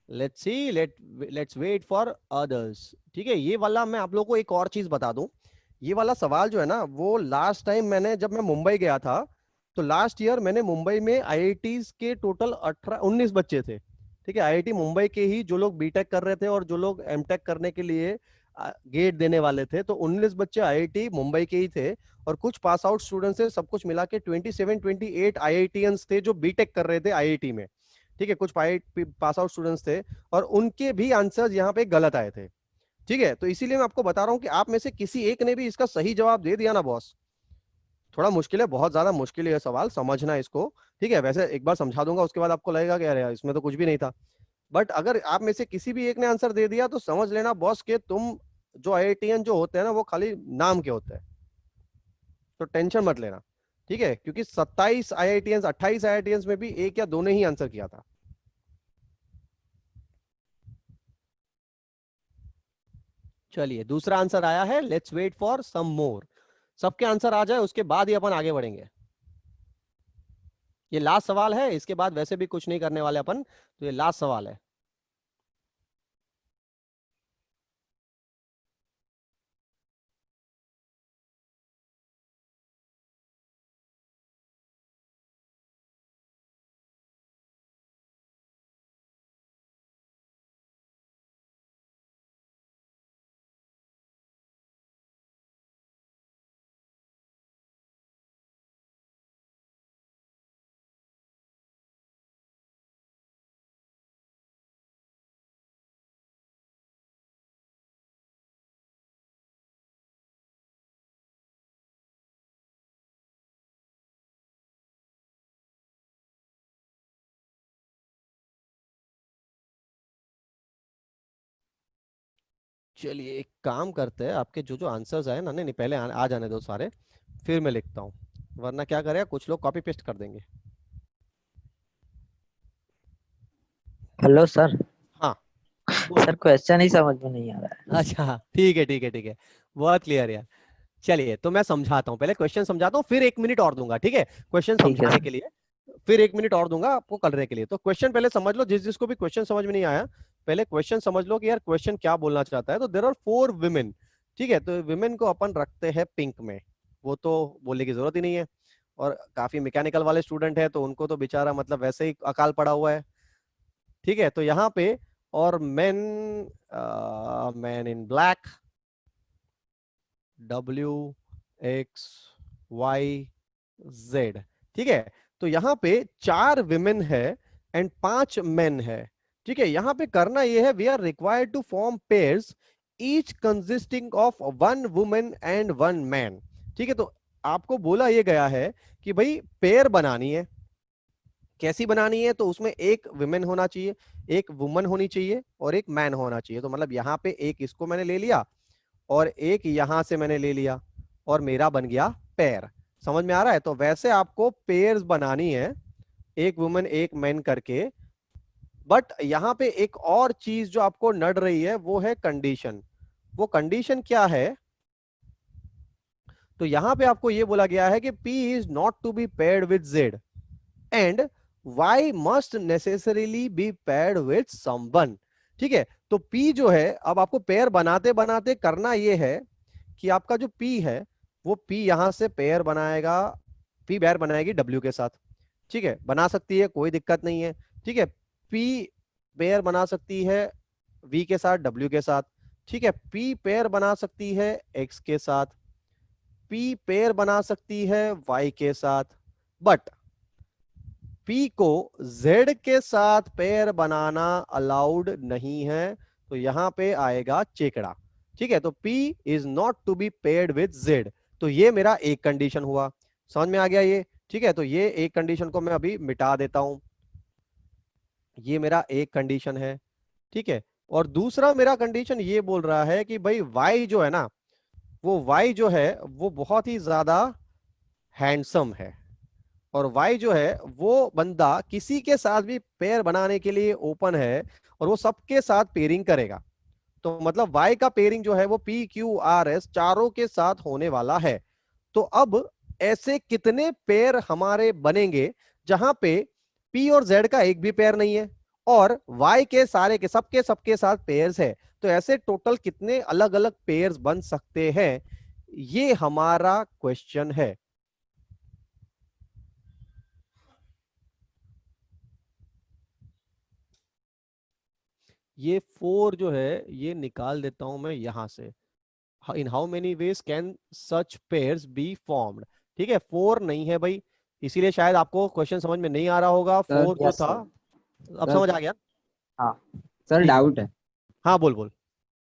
Let's see, let's wait for others. ठीक है, ये वाला मैं आप लोगों को एक और चीज बता दूं। ये वाला सवाल जो है ना, वो लास्ट टाइम मैंने जब मैं मुंबई गया था, तो लास्ट ईयर मैंने मुंबई में आईआईटीज के टोटल 18 19 बच्चे थे। ठीक है, आईआईटी मुंबई के ही जो लोग बीटेक कर रहे थे और जो लोग एमटेक करने के लिए गेट देने वाले थे, तो 19 बच्चे आईआईटी मुंबई के ही थे। और कुछ पास आउट स्टूडेंट्स थे, सब कुछ मिला के 27 28 आईआईटीएंस थे जो बीटेक कर रहे थे आईआईटी में। ठीक है, कुछ पास आउट स्टूडेंट्स थे और उनके भी आंसर्स यहाँ पे गलत आए थे। ठीक है, तो इसीलिए मैं आपको बता रहा हूं कि आप में से किसी एक ने भी इसका सही जवाब दे दिया ना बॉस, थोड़ा मुश्किल है, बहुत ज्यादा मुश्किल है सवाल, समझना इसको। ठीक है, वैसे एक बार समझा दूंगा, उसके बाद आपको लगेगा कि अरे यार इसमें तो कुछ भी नहीं था। बट अगर आप में से किसी भी एक ने आंसर दे दिया तो समझ लेना बॉस के तुम जो आईआईटीएन जो होते हैं ना, वो खाली नाम के होते हैं, तो टेंशन मत लेना। ठीक है, क्योंकि 27 IITians 28 IITians में भी एक या दो ने ही आंसर किया था। चलिए दूसरा आंसर आया है, लेट्स वेट फॉर सम मोर। सबके आंसर आ जाए उसके बाद ही अपन आगे बढ़ेंगे। ये लास्ट सवाल है, इसके बाद वैसे भी कुछ नहीं करने वाले अपन, तो ये लास्ट सवाल है। चलिए एक काम करते हैं, आपके जो जो आंसर्स आए ना, नहीं नहीं पहले आ जाने दो सारे, फिर मैं लिखता हूँ, वरना क्या करेगा कुछ लोग कॉपी पेस्ट कर देंगे। Hello sir. हाँ बोल। सर क्वेश्चन ही समझ में नहीं आ रहा है। अच्छा ठीक है ठीक है ठीक है, बहुत क्लियर यार। चलिए तो मैं समझाता हूँ, पहले क्वेश्चन समझाता हूँ, फिर 1 मिनट और दूंगा, ठीक है, क्वेश्चन ठीक है समझाने सर। के लिए। फिर 1 मिनट और दूंगा आपको करने के लिए। तो क्वेश्चन पहले समझ लो, जिस जिसको भी क्वेश्चन समझ में नहीं आया, पहले क्वेश्चन समझ लो कि यार क्वेश्चन क्या बोलना चाहता है। तो देयर आर 4 women, ठीक है, तो विमेन को अपन रखते हैं पिंक में, वो तो बोलने की जरूरत ही नहीं है। और काफी मैकेनिकल वाले स्टूडेंट है तो उनको तो बेचारा मतलब वैसे ही अकाल पड़ा हुआ है, ठीक है। तो यहाँ पे और main, man in black, WXYZ, ठीक है। तो यहाँ पे 4 women है एंड 5 men है, ठीक है। यहाँ पे करना ये है, we are required to form pairs each consisting of 1 woman and 1 man, ठीक है। तो आपको बोला ये गया है कि भाई पेयर बनानी है, कैसी बनानी है, तो उसमें एक विमेन होना चाहिए, एक वुमन होनी चाहिए और एक मैन होना चाहिए। तो मतलब यहाँ पे एक इसको मैंने ले लिया और एक यहां से मैंने ले लिया और मेरा बन गया पेयर। समझ में आ रहा है? तो वैसे आपको पेयर्स बनानी है, एक वुमेन एक मैन करके। बट यहां पे एक और चीज जो आपको नड़ रही है वो है कंडीशन। वो कंडीशन क्या है? तो यहां पे आपको ये बोला गया है कि P is not to be paired with Z and Y must necessarily be paired with someone, ठीक है। तो P जो है, अब आपको पेयर बनाते बनाते करना ये है कि आपका जो P है वो P यहां से पेयर बनाएगा, P पेयर बनाएगी W के साथ, ठीक है। बना सकती है, कोई दिक्कत नहीं है, ठीक है। P पेयर बना सकती है V के साथ, W के साथ, ठीक है। P पेयर बना सकती है X के साथ, P पेयर बना सकती है Y के साथ, बट P को Z के साथ पेयर बनाना अलाउड नहीं है। तो यहां पे आएगा चेकड़ा, ठीक है। तो P is not to be paired with Z। तो ये मेरा एक कंडीशन हुआ, समझ में आ गया ये, ठीक है। तो ये एक कंडीशन को मैं अभी मिटा देता हूं, ये मेरा एक कंडीशन है, ठीक है। और दूसरा मेरा कंडीशन ये बोल रहा है कि भाई Y जो है ना, वो Y जो है वो बहुत ही ज्यादा हैंडसम है, और वाई जो है वो बंदा किसी के साथ भी पेयर बनाने के लिए ओपन है और वो सबके साथ पेयरिंग करेगा। तो मतलब वाई का पेयरिंग जो है वो PQRS चारों के साथ होने वाला है। तो अब ऐसे कितने पेयर हमारे बनेंगे जहां पे P और Z का एक भी पेयर नहीं है और Y के सारे के सबके साथ पेयर्स है। तो ऐसे टोटल कितने अलग अलग पेयर्स बन सकते हैं, ये हमारा क्वेश्चन है। ये 4 जो है ये निकाल देता हूं मैं यहां से, इन how many veg can such pairs be formed, ठीक है। 4 नहीं है भाई, इसीलिए शायद आपको क्वेश्चन समझ में नहीं आ रहा होगा। सर 4 जो यस था, सर। अब सर समझ आ गया। हाँ सर ठीक है, डाउट है। हाँ बोल बोल।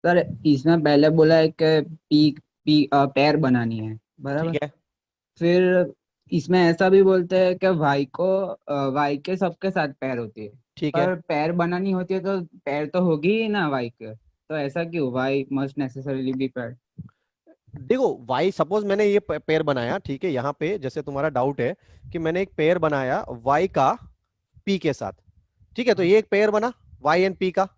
सर इसमें पहले बोला है कि पी पी पैर बनानी है, ठीक बराबर। है फिर इसमें ऐसा भी बोलते हैं कि वाई के सबके साथ पैर होती है, ठीक है। पर पैर बनानी होती है तो पैर तो होगी ही ना वाई के, तो ऐसा क्यों वाई मस्ट नेसेसरीली बी पैर। देखो वाई, सपोज मैंने ये पेयर बनाया, ठीक है, यहाँ पे जैसे तुम्हारा डाउट है कि मैंने एक पेयर बनाया वाई का पी के साथ, ठीक है, तो ये एक पेयर बना वाई एंड पी का,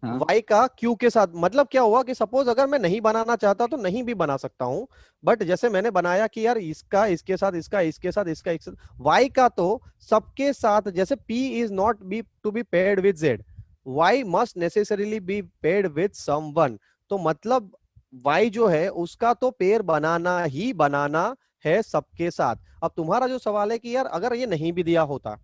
हाँ वाई का क्यू के साथ। मतलब क्या हुआ कि सपोज अगर मैं नहीं बनाना चाहता तो नहीं भी बना सकता हूं, बट जैसे मैंने बनाया कि यार इसका इसके साथ, इसका इसके साथ, इसका इसके साथ, वाई का तो सबके साथ, जैसे P is not be to be paired with Z, Y must necessarily be paired with someone. तो मतलब वाई जो है उसका तो पेयर बनाना ही बनाना है सबके साथ। अब तुम्हारा जो सवाल है कि यार अगर ये नहीं भी दिया होता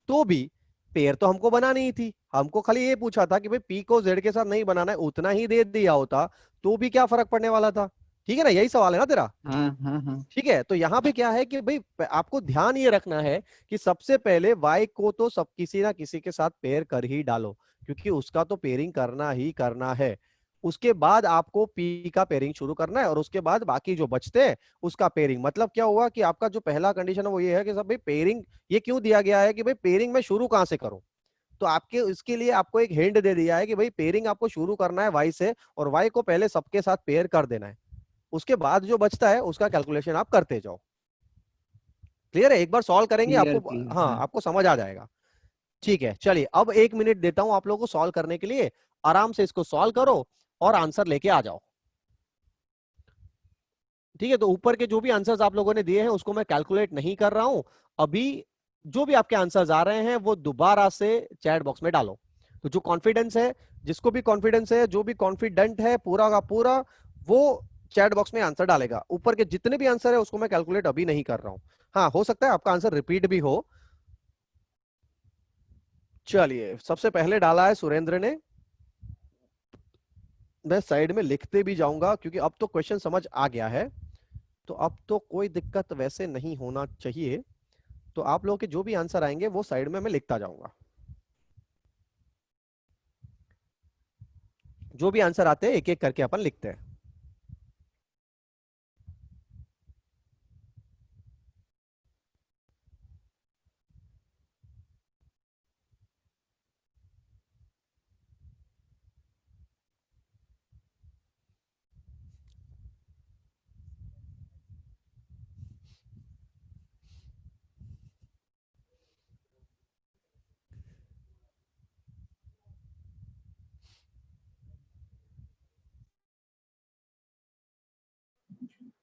तो भी पेयर तो हमको बनानी ही थी, हमको खाली ये पूछा था कि भाई पी को जेड के साथ नहीं बनाना है, उतना ही दे दिया होता तो भी क्या फर्क पड़ने वाला था। ठीक है ना, यही सवाल है ना तेरा। हाँ हाँ हाँ। ठीक है, तो यहाँ पे क्या है कि भाई आपको ध्यान ये रखना है कि सबसे पहले वाई को तो सब किसी ना किसी के साथ पेयर कर ही डालो, क्योंकि उसका तो पेयरिंग करना ही करना है। उसके बाद आपको पी का पेयरिंग शुरू करना है और उसके बाद बाकी जो बचते हैं उसका पेयरिंग। मतलब क्या हुआ कि आपका जो पहला कंडीशन है वो ये है कि सब भाई पेयरिंग, ये क्यों दिया गया है कि भाई पेयरिंग में शुरू कहां से करूं, तो आपके इसके लिए आपको एक हिंट दे दिया है कि भाई पेयरिंग आपको शुरू करना है वाई से, और वाई को पहले सबके साथ पेयर कर देना है, उसके बाद जो बचता है उसका कैलकुलेशन आप करते जाओ। क्लियर है, एक बार सॉल्व करेंगे क्लियर आपको, क्लियर हाँ हाँ। आपको समझ आ जाएगा। ठीक है, चलिए अब 1 मिनट देता हूं आप लोगों को सॉल्व करने के लिए, आराम से इसको सॉल्व करो और आंसर लेके आ जाओ। ठीक है, तो ऊपर के जो भी आंसर्स आप लोगों ने दिए हैं उसको मैं कैलकुलेट नहीं कर रहा हूं अभी। जो भी आपके आंसर्स आ रहे हैं वो दोबारा से चैट बॉक्स में डालो। तो जो कॉन्फिडेंस है, जिसको भी कॉन्फिडेंस है, जो भी कॉन्फिडेंट है पूरा का पूरा, वो चैट बॉक्स में आंसर डालेगा। ऊपर के जितने भी आंसर है उसको मैं कैलकुलेट अभी नहीं कर रहा हूं। हाँ, हो सकता है आपका आंसर रिपीट भी हो। चलिए, सबसे पहले डाला है सुरेंद्र ने। मैं साइड में लिखते भी जाऊंगा क्योंकि अब तो क्वेश्चन समझ आ गया है, तो अब तो कोई दिक्कत वैसे नहीं होना चाहिए। तो आप लोगों के जो भी आंसर आएंगे वो साइड में मैं लिखता जाऊंगा। जो भी आंसर आते हैं एक एक करके अपन लिखते हैं।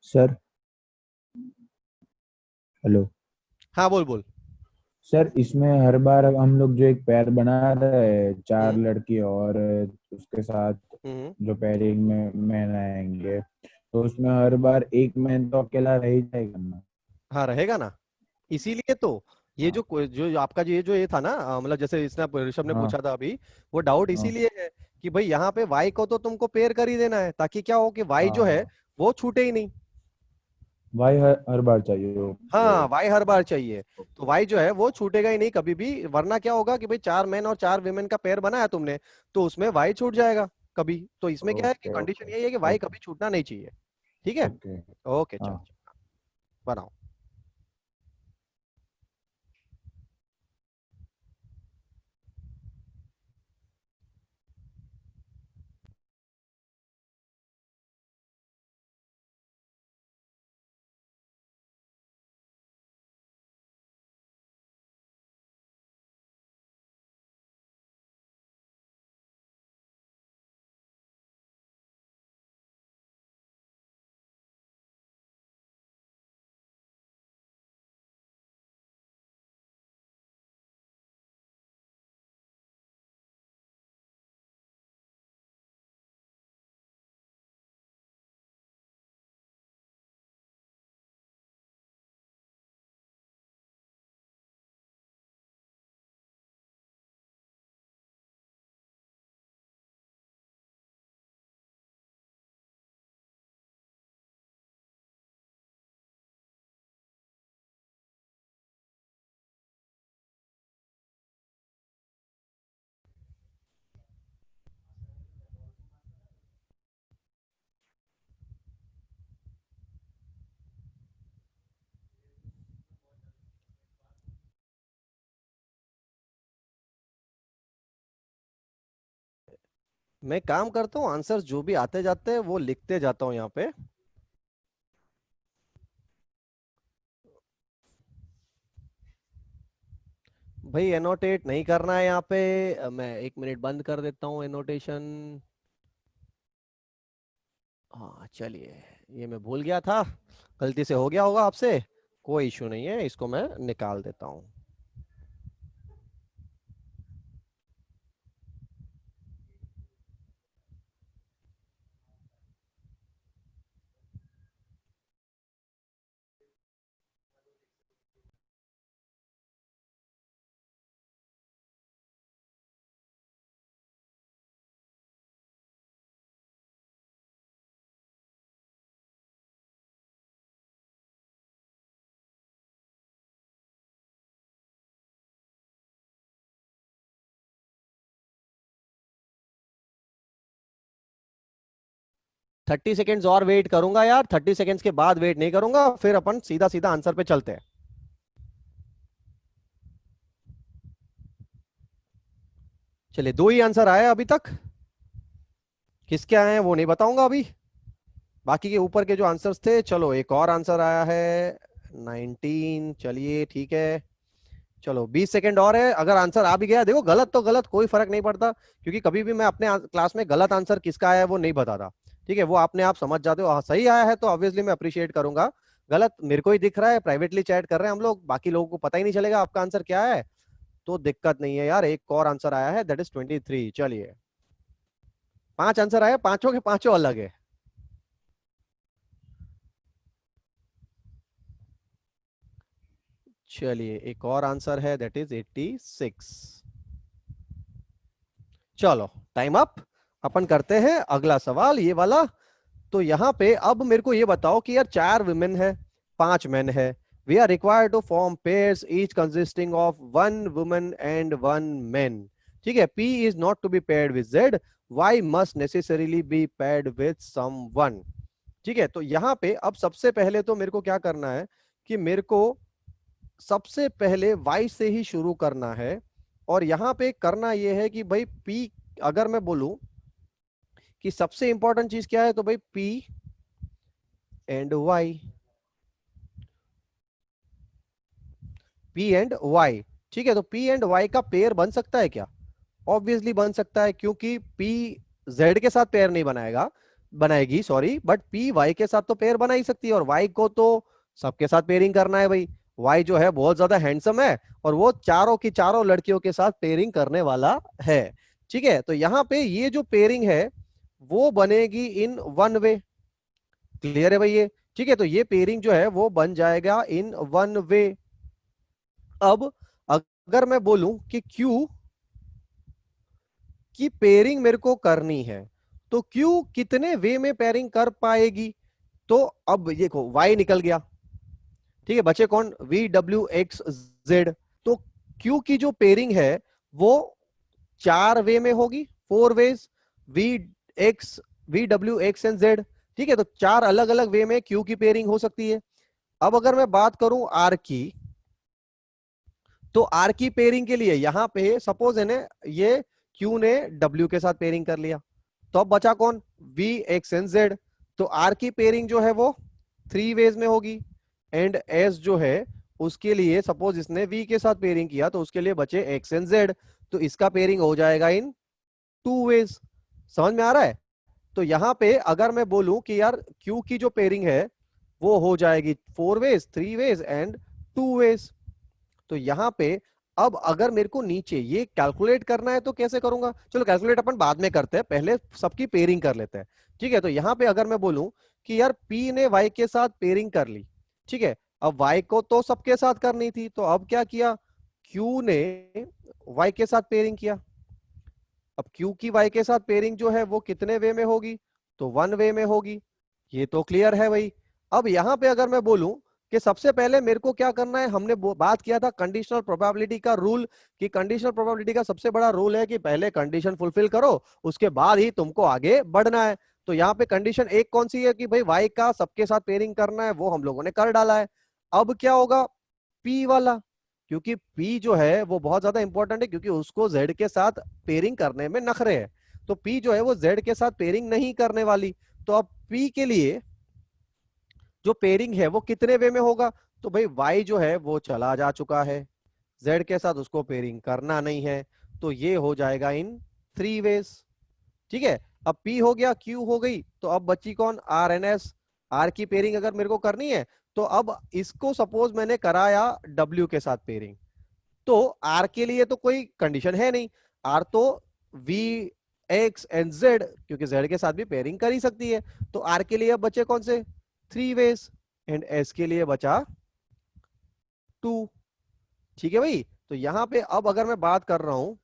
Sir hello. हाँ, बोल बोल। सर इसमें हर बार हम लोग जो एक पेयर बना रहे हैं, चार हम्म लड़की और उसके साथ हम्म। जो पेयरिंग में मैन आएंगे, तो उसमें हर बार एक मैन तो अकेला रह ही जाएगा ना। हाँ, रहेगा ना, इसीलिए तो ये हाँ जो आपका ये था ना, मतलब जैसे इसने ऋषभ ने हाँ पूछा था अभी, वो डाउट हाँ इसीलिए है कि भाई यहाँ पे वाई को तो तुमको पेयर कर ही देना है, ताकि क्या हो कि वाई जो है हाँ। वो छूटे ही नहीं। भाई हर बार चाहिए ओके। हाँ, वाई हर बार चाहिए। तो वाई जो है वो छूटेगा ही नहीं कभी भी, वरना क्या होगा कि भाई 4 मैन और 4 वीमेन का पेयर बनाया तुमने, तो उसमें वाई छूट जाएगा कभी। तो इसमें क्या है कि ओके कंडीशन ओके यही है कि वाई ओके कभी छूटना नहीं चाहिए। ठीक है, ओके। ओके, हाँ चलो बनाओ। मैं काम करता हूँ, आंसर जो भी आते जाते हैं वो लिखते जाता हूँ यहाँ पे। भाई एनोटेट नहीं करना है यहाँ पे। मैं 1 मिनट बंद कर देता हूँ एनोटेशन। हाँ चलिए, ये मैं भूल गया था, गलती से हो गया होगा आपसे, कोई इशू नहीं है, इसको मैं निकाल देता हूँ। थर्टी सेकेंड्स और वेट करूंगा यार, 30 सेकेंड्स के बाद वेट नहीं करूंगा, फिर अपन सीधा सीधा आंसर पे चलते हैं। चलिए, 2 ही आंसर आए अभी तक, किसके आए हैं वो नहीं बताऊंगा अभी, बाकी के ऊपर के जो आंसर्स थे। चलो एक और आंसर आया है 19, चलिए ठीक है। चलो 20 सेकंड और है, अगर आंसर आ भी गया, देखो गलत तो गलत, कोई फर्क नहीं पड़ता, क्योंकि कभी भी मैं अपने क्लास में गलत आंसर किसका आया है वो नहीं बताता, ठीक है, वो अपने आप समझ जाते हो। हाँ, सही आया है तो ऑब्वियसली मैं अप्रिशिएट करूंगा, गलत मेरे को ही दिख रहा है, प्राइवेटली चैट कर रहे हैं हम लोग, बाकी लोगों को पता ही नहीं चलेगा आपका आंसर क्या है, तो दिक्कत नहीं है यार। एक और आंसर आया है, दैट इज 23। चलिए 5 आंसर आए, पांचों के पांचों अलग है। चलिए एक और आंसर है, दैट इज 86। चलो टाइम अप, अपन करते हैं अगला सवाल, ये वाला। तो यहाँ पे अब मेरे को ये बताओ कि यार 4 वुमेन है, 5 मेन है, we are required to form pairs each consisting of 1 woman and 1 man, ठीक है। P is not to be paired with Z, Y must necessarily be paired with someone, ठीक है। तो यहाँ पे अब सबसे पहले तो मेरे को क्या करना है कि मेरे को सबसे पहले Y से ही शुरू करना है, और यहाँ पे करना यह है कि भाई P, अगर मैं बोलूं कि सबसे इंपॉर्टेंट चीज क्या है, तो भाई P and Y, P and Y, ठीक है। तो P एंड Y का पेयर बन सकता है क्या? ऑब्वियसली बन सकता है, क्योंकि P Z के साथ पेयर नहीं बनाएगी सॉरी, बट P Y के साथ तो पेयर बना ही सकती है, और Y को तो सबके साथ पेयरिंग करना है भाई। Y जो है बहुत ज्यादा हैंडसम है, और वो चारों की चारों लड़कियों के साथ पेयरिंग करने वाला है, ठीक है। तो यहाँ पे ये जो पेयरिंग है वो बनेगी इन 1 वे, क्लियर है भाई ये, ठीक है। तो ये पेयरिंग जो है वो बन जाएगा इन 1 वे। अब अगर मैं बोलूं कि Q की पेयरिंग मेरे को करनी है, तो Q कितने वे में पेयरिंग कर पाएगी? तो अब देखो Y निकल गया, ठीक है, बचे कौन? VWXZ। तो Q की जो पेयरिंग है वो 4 वे में होगी, 4 वेज, VWX एंड Z, ठीक है। तो 4 अलग अलग वे में Q की पेयरिंग हो सकती है। अब अगर मैं बात करूं R की, तो आर की पेयरिंग के लिए यहां पे सपोज है ना, ये क्यू ने डब्ल्यू के साथ पेयरिंग कर लिया, तो अब बचा कौन? V X and Z. तो आर की पेयरिंग जो है वो 3 वेज में होगी, एंड एस जो है उसके लिए सपोज इसने वी के साथ पेयरिंग किया, तो उसके लिए बचे एक्स एंड जेड, तो इसका पेयरिंग हो जाएगा इन 2 वेज। समझ में आ रहा है? तो यहां पे अगर मैं बोलूं कि यार क्यू की जो पेयरिंग है वो हो जाएगी 4 वेज, 3 वेज एंड 2 वेज। तो यहां पे अब अगर मेरे को नीचे ये कैलकुलेट करना है तो कैसे करूंगा? चलो कैलकुलेट अपन बाद में करते हैं, पहले सबकी पेयरिंग कर लेते हैं, ठीक है। तो यहां पे अगर मैं बोलूं कि यार P ने Y के साथ पेयरिंग कर ली, ठीक है, अब Y को तो सबके साथ करनी थी, तो अब क्या किया? Q ने Y के साथ पेयरिंग किया। अब Q की Y के साथ पेयरिंग जो है वो कितने वे में होगी? तो 1 वे में होगी, ये तो क्लियर है भाई। अब यहां पे अगर मैं बोलूं कि सबसे पहले मेरे को क्या करना है, हमने बात किया था कंडीशनल प्रोबेबिलिटी का रूल, कि कंडीशनल प्रोबेबिलिटी का सबसे बड़ा रूल है कि पहले कंडीशन फुलफिल करो, उसके बाद ही तुमको आगे बढ़ना है। तो यहाँ पे कंडीशन एक कौन सी है कि भाई Y का सबके साथ पेयरिंग करना है, वो हम लोगों ने कर डाला है। अब क्या होगा? P वाला, क्योंकि P जो है वो बहुत ज्यादा इंपॉर्टेंट है, क्योंकि उसको Z के साथ पेयरिंग करने में नखरे है, तो P जो है वो Z के साथ पेयरिंग नहीं करने वाली। तो अब P के लिए जो पेयरिंग है वो कितने वे में होगा? तो भाई Y जो है वो चला जा चुका है, Z के साथ उसको पेयरिंग करना नहीं है, तो ये हो जाएगा इन 3 वेज। ठीक है, अब P हो गया, Q हो गई, तो अब बची कौन, R and S। R की पेयरिंग अगर मेरे को करनी है तो अब इसको सपोज मैंने कराया W के साथ पेयरिंग, तो R के लिए तो कोई कंडीशन है नहीं, R तो V X एंड Z, क्योंकि Z के साथ भी पेयरिंग कर ही सकती है, तो R के लिए अब बचे कौन से 3 वेज, एंड S के लिए बचा 2। ठीक है भाई, तो यहां पे अब अगर मैं बात कर रहा हूं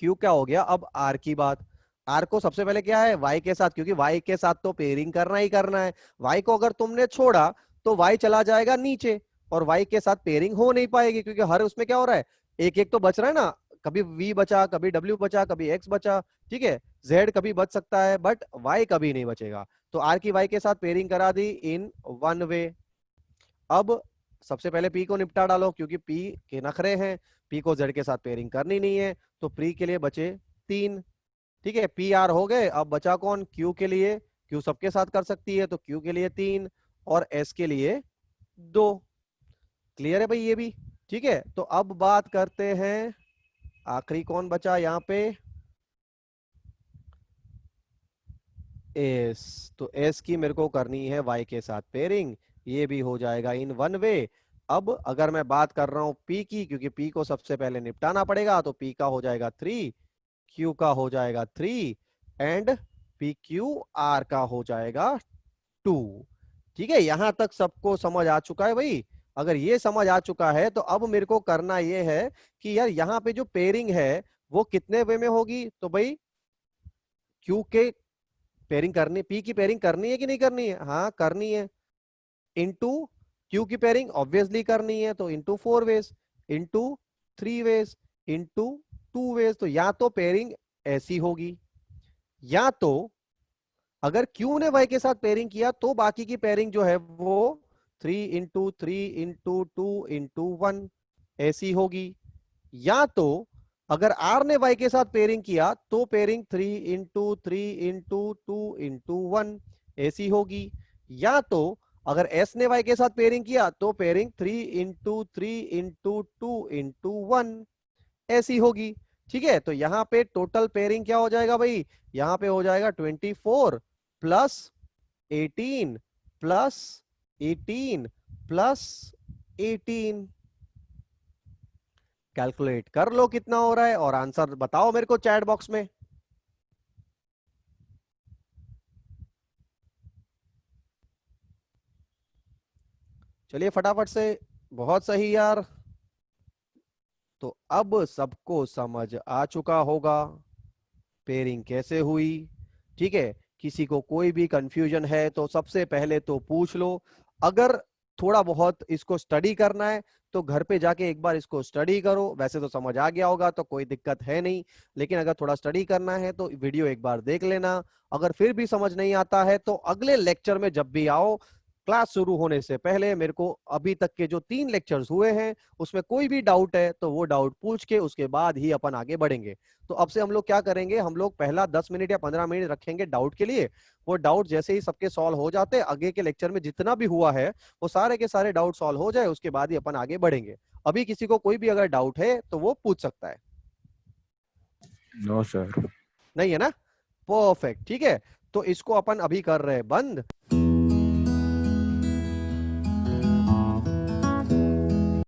Q क्या हो गया, अब R की बात। R को सबसे पहले क्या है, Y के साथ, क्योंकि Y के साथ तो पेयरिंग करना ही करना है। Y को अगर तुमने छोड़ा तो Y चला जाएगा नीचे, और Y के साथ पेयरिंग हो नहीं पाएगी, क्योंकि हर उसमें क्या हो रहा है, एक एक तो बच रहा है ना, कभी V बचा, कभी W बचा, कभी X बचा। ठीक है, Z कभी बच सकता है बट Y कभी नहीं बचेगा। तो R की Y के साथ पेयरिंग करा दी इन 1 वे। अब सबसे पहले P को निपटा डालो, क्योंकि P के नखरे हैं, P को Z के साथ पेयरिंग करनी नहीं है, तो P के लिए बचे 3। ठीक है, पी आर हो गए, अब बचा कौन, Q के लिए। Q सबके साथ कर सकती है, तो Q के लिए 3 और S के लिए 2। क्लियर है भाई ये भी। ठीक है, तो अब बात करते हैं आखिरी कौन बचा यहाँ पे, S। तो S की मेरे को करनी है Y के साथ पेयरिंग, ये भी हो जाएगा इन 1 वे। अब अगर मैं बात कर रहा हूं P की, क्योंकि P को सबसे पहले निपटाना पड़ेगा, तो P का हो जाएगा 3, Q का हो जाएगा 3 एंड PQR का हो जाएगा 2। ठीक है, यहां तक सबको समझ आ चुका है भाई। अगर ये समझ आ चुका है तो अब मेरे को करना ये है कि यार यहाँ पे जो पेयरिंग है वो कितने वे में होगी, तो भाई Q के पेयरिंग करनी, P की पेयरिंग करनी है कि नहीं करनी है, हाँ करनी है, इनटू Q की पेयरिंग ऑब्वियसली करनी है, तो into 4 ways, into 3 ways, into 2 ways. तो या तो पेयरिंग ऐसी होगी, या तो अगर Q ने Y के साथ पेयरिंग किया तो बाकी की पेयरिंग जो है वो 3 into 3 into 2 into 1 ऐसी होगी, या तो अगर R ने Y के साथ पेयरिंग किया तो पेयरिंग 3 into 3 into 2 into 1 ऐसी होगी, या तो अगर S ने Y के साथ पेयरिंग किया तो पेयरिंग 3 into 3 into 2 into 1 ऐसी होगी। ठीक है, तो यहां पे टोटल पेयरिंग क्या हो जाएगा भाई, यहां पे हो जाएगा 24 प्लस 18 प्लस 18 प्लस 18। कैलकुलेट कर लो कितना हो रहा है और आंसर बताओ मेरे को चैट बॉक्स में। चलिए फटाफट से, बहुत सही यार। तो अब सबको समझ आ चुका होगा पेयरिंग कैसे हुई। ठीक है, किसी को कोई भी कंफ्यूजन है तो सबसे पहले तो पूछ लो। अगर थोड़ा बहुत इसको स्टडी करना है तो घर पे जाके एक बार इसको स्टडी करो, वैसे तो समझ आ गया होगा तो कोई दिक्कत है नहीं, लेकिन अगर थोड़ा स्टडी करना है तो वीडियो एक बार देख लेना। अगर फिर भी समझ नहीं आता है तो अगले लेक्चर में जब भी आओ, क्लास शुरू होने से पहले मेरे को अभी तक के जो 3 लेक्चर्स हुए हैं उसमें कोई भी डाउट है तो वो डाउट पूछ के उसके बाद ही अपन आगे बढ़ेंगे। तो अब से हम लोग क्या करेंगे, हम लोग पहला 10 मिनट या 15 मिनट रखेंगे डाउट के लिए। वो डाउट जैसे ही सबके सॉल्व हो जाते, आगे के लेक्चर में जितना भी हुआ है वो सारे के सारे डाउट सॉल्व हो जाए, उसके बाद ही अपन आगे बढ़ेंगे। अभी किसी को कोई भी अगर डाउट है तो वो पूछ सकता है। No sir. नहीं है ना, परफेक्ट। ठीक है, तो इसको अपन अभी कर रहे हैं बंद।